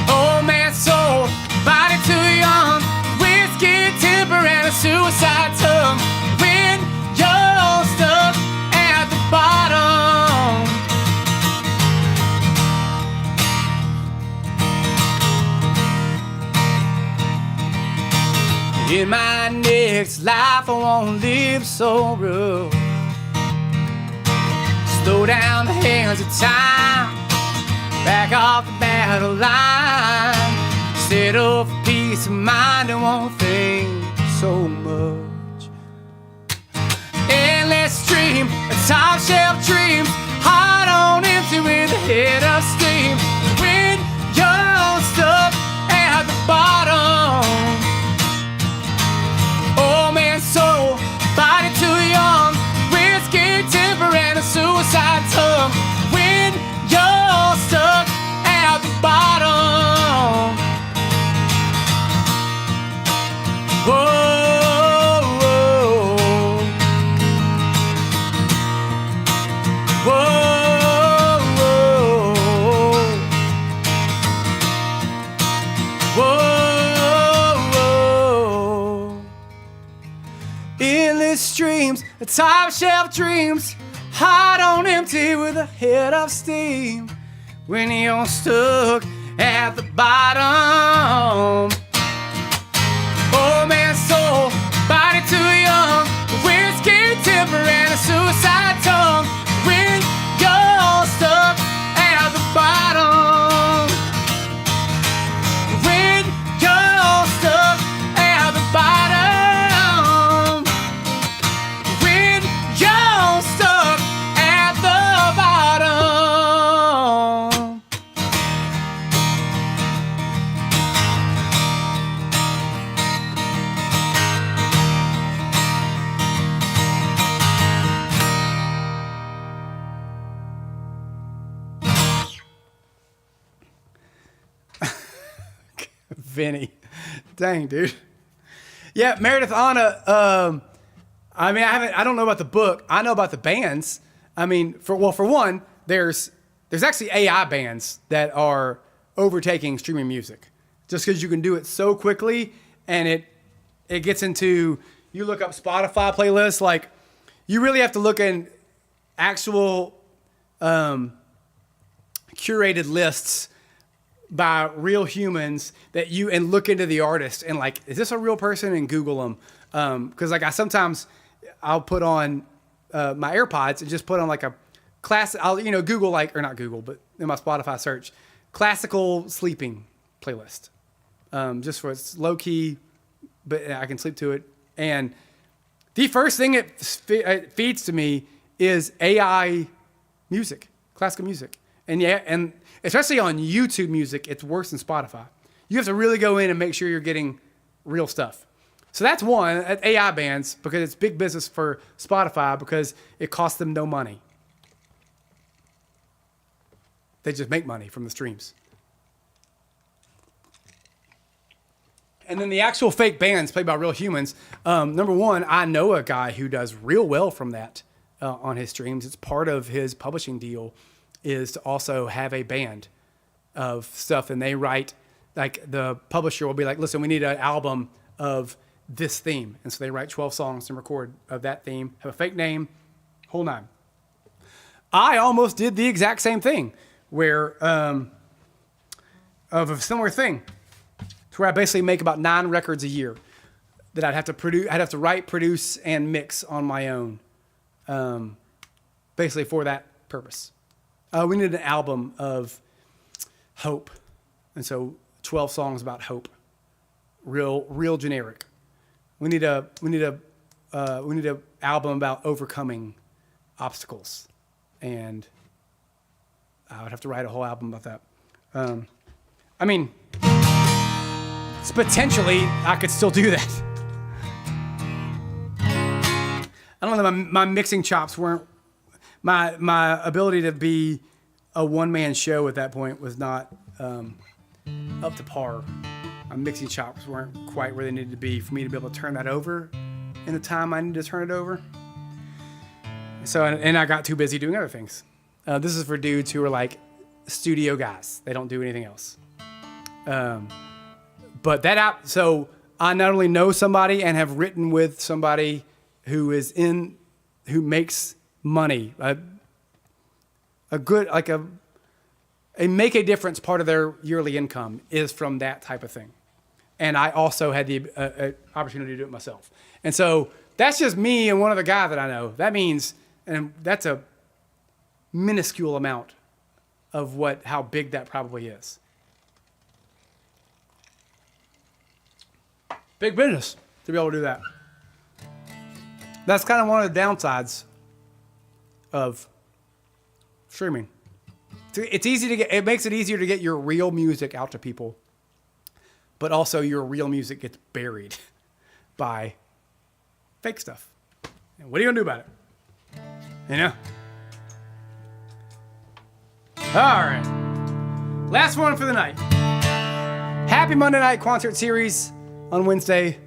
old man soul, body too young, whiskey temper and a suicide tongue. When you're stuck at the bottom, in my next life I won't live so rough. Slow down the hands of time, back off the battle line. Settle for peace of mind and won't think so much. Endless dream, a top shelf dream, heart on empty with a head of steam. When you're stuck at the bottom, old man soul, body too young, whiskey temper and a suicide tongue. When you're stuck at the bottom, whoa, whoa, whoa, whoa, whoa. Endless dreams, top shelf dreams, heart on empty with a head of steam. When you're stuck at the bottom, old man soul, body too young, whiskey temper and a suicide tongue. When you're stuck at the bottom, when you're stuck at the bottom, when you're stuck at the bottom. Vinny. Dang, dude. Yeah, Meredith Anna, I don't know about the book. I know about the bands. I mean, for one, there's actually AI bands that are overtaking streaming music just because you can do it so quickly, and it gets into, you look up Spotify playlists, like you really have to look in actual curated lists by real humans and look into the artist and like, is this a real person, and Google them. Cause like I'll put on my AirPods and just put on like a class. I'll, Google or not Google, but in my Spotify search, classical sleeping playlist. Just for it's low key, but I can sleep to it. And the first thing it feeds to me is AI music, classical music. And especially on YouTube music, it's worse than Spotify. You have to really go in and make sure you're getting real stuff. So that's one, AI bands, because it's big business for Spotify because it costs them no money. They just make money from the streams. And then the actual fake bands played by real humans. Number one, I know a guy who does real well from that on his streams. It's part of his publishing deal is to also have a band of stuff, and they write, like the publisher will be like, listen, we need an album of this theme. And so they write 12 songs and record of that theme, have a fake name, whole nine. I almost did the exact same thing where, of a similar thing, to where I basically make about 9 records a year that I'd have to write, produce, and mix on my own, basically for that purpose. We needed an album of hope, and so 12 songs about hope, real generic. We need a album about overcoming obstacles, and I would have to write a whole album about that. Potentially I could still do that. I don't know, my mixing chops weren't, my ability to be a one-man show at that point was not up to par. My mixing chops weren't quite where they needed to be for me to be able to turn that over in the time I needed to turn it over. So, and I got too busy doing other things. This is for dudes who are like studio guys. They don't do anything else. But that out, so I not only know somebody and have written with somebody who makes money, a make a difference part of their yearly income is from that type of thing. And I also had the opportunity to do it myself. And so that's just me and one other guy that I know. That means, and that's a minuscule amount of how big that probably is. Big business to be able to do that. That's kind of one of the downsides of streaming. It's easy to get. It makes it easier to get your real music out to people, but also your real music gets buried by fake stuff. And what are you gonna do about it? You know. All right. Last one for the night. Happy Monday Night Concert Series on Wednesday.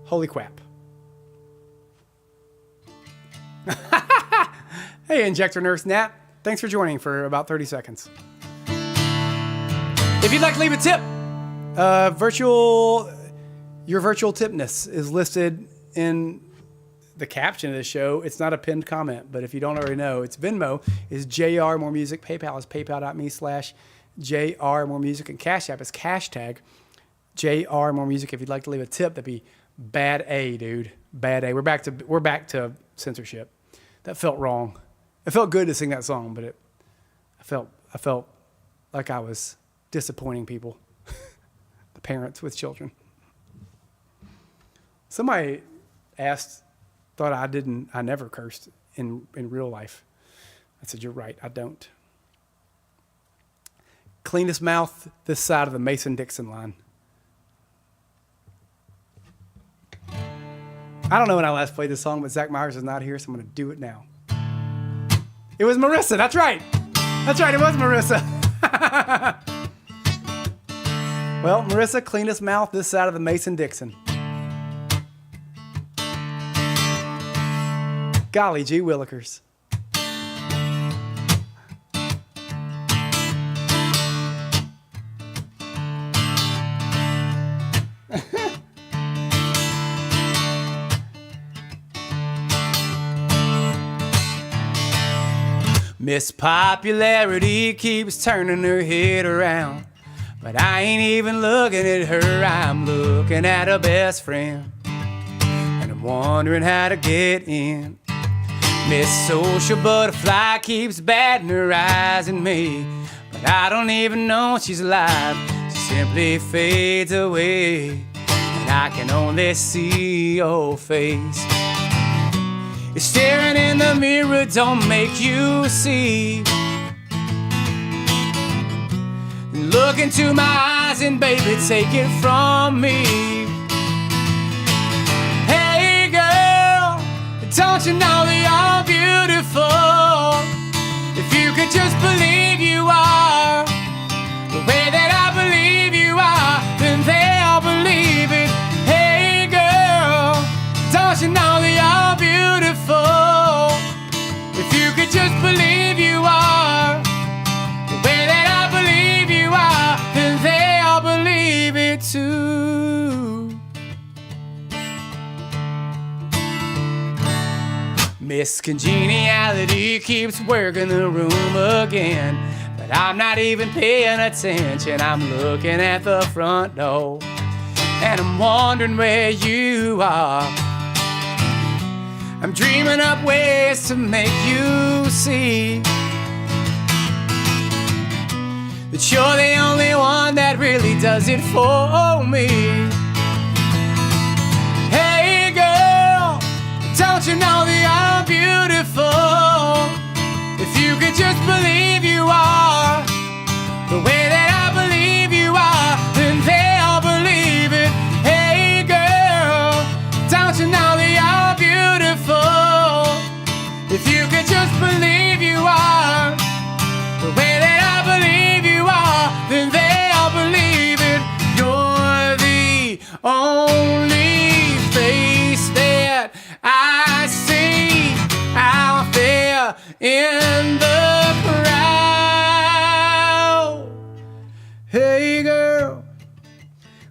Holy crap. Hey, Injector Nurse Nat. Thanks for joining for about 30 seconds. If you'd like to leave a tip, your virtual tipness is listed in the caption of the show. It's not a pinned comment, but if you don't already know, it's Venmo is JRMooreMusic. PayPal is paypal.me/JRMooreMusic. And Cash App is hashtag JRMooreMusic. If you'd like to leave a tip, that'd be bad A, dude. Bad A. We're back to censorship. That felt wrong. It felt good to sing that song, but I felt like I was disappointing people, the parents with children. Somebody thought I never cursed in real life. I said, you're right, I don't. Cleanest mouth this side of the Mason-Dixon line. I don't know when I last played this song, but Zach Myers is not here, so I'm going to do it now. It was Marissa. That's right. That's right. It was Marissa. Well, Marissa, cleanest mouth this side of the Mason-Dixon. Golly gee willikers. Miss Popularity keeps turning her head around, but I ain't even looking at her, I'm looking at her best friend, and I'm wondering how to get in. Miss Social Butterfly keeps batting her eyes at me, but I don't even know she's alive, she simply fades away, and I can only see your face. Staring in the mirror don't make you see. Look into my eyes and baby take it from me. Hey girl, don't you know that you're beautiful? If you could just believe you are the way that I believe you are, then they'll believe it. Hey girl, don't you know that you're beautiful? If you could just believe you are the way that I believe you are, then they'll believe it too. Miss Congeniality keeps working the room again, but I'm not even paying attention. I'm looking at the front door, and I'm wondering where you are. I'm dreaming up ways to make you see that you're the only one that really does it for me. Hey girl, don't you know that I'm beautiful? If you could just believe you are the way that I believe you are, then they'll believe it. Hey girl, don't you know that you're beautiful?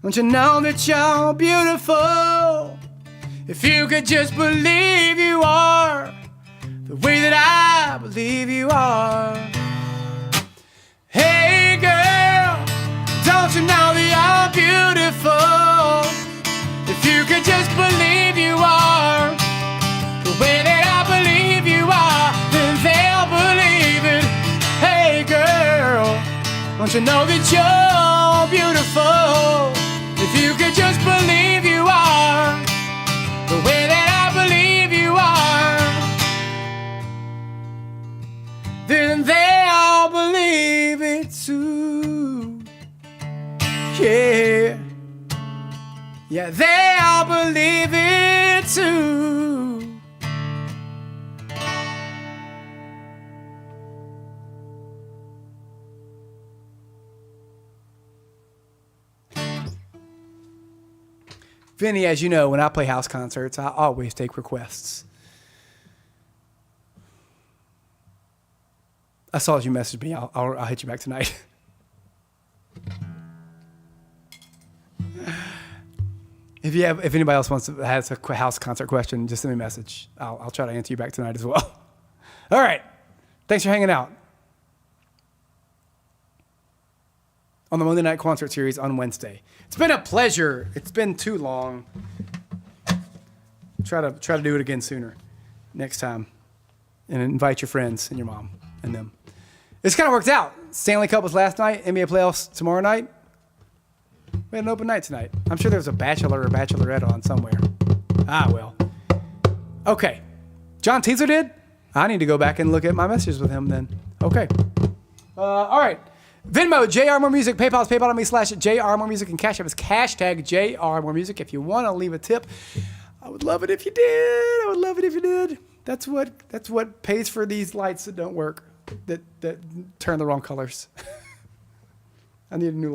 Don't you know that you're beautiful? If you could just believe you are the way that I believe you are. Hey girl, don't you know that you're beautiful? If you could just believe you are the way that I believe you are, then they'll believe it. Hey girl, don't you know that you're beautiful? If you could just believe you are the way that I believe you are, then they'll believe it too. Yeah, yeah, they'll believe it too. Vinny, as you know, when I play house concerts, I always take requests. I saw you message me. I'll hit you back tonight. If anybody else has a house concert question, just send me a message. I'll try to answer you back tonight as well. All right. Thanks for hanging out on the Monday Night Concert Series on Wednesday. It's been a pleasure. It's been too long. Try to do it again sooner next time, and invite your friends and your mom and them. It's kind of worked out. Stanley Cup was last night. NBA playoffs tomorrow night. We had an open night tonight. I'm sure there's a bachelor or bachelorette on somewhere. Well. Okay. John Teaser did? I need to go back and look at my messages with him then. Okay. All right. Venmo, JRMooreMusic. PayPal is PayPal.me/JRMooreMusic. And Cash App is hashtag JRMooreMusic. If you want to leave a tip, I would love it if you did. That's what pays for these lights that don't work, that turn the wrong colors. I need a new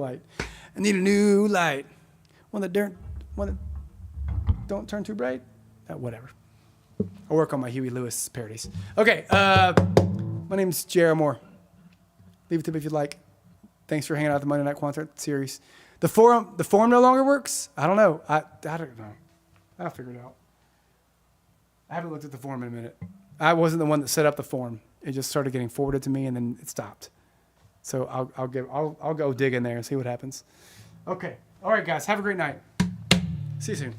light. One that don't turn too bright. Whatever. I'll work on my Huey Lewis parodies. Okay. My name's JR Moore. Leave a tip if you'd like. Thanks for hanging out at the Monday Night Concert Series. The forum no longer works? I don't know. I don't know. I'll figure it out. I haven't looked at the forum in a minute. I wasn't the one that set up the forum. It just started getting forwarded to me and then it stopped. So I'll go dig in there and see what happens. Okay. All right, guys. Have a great night. See you soon.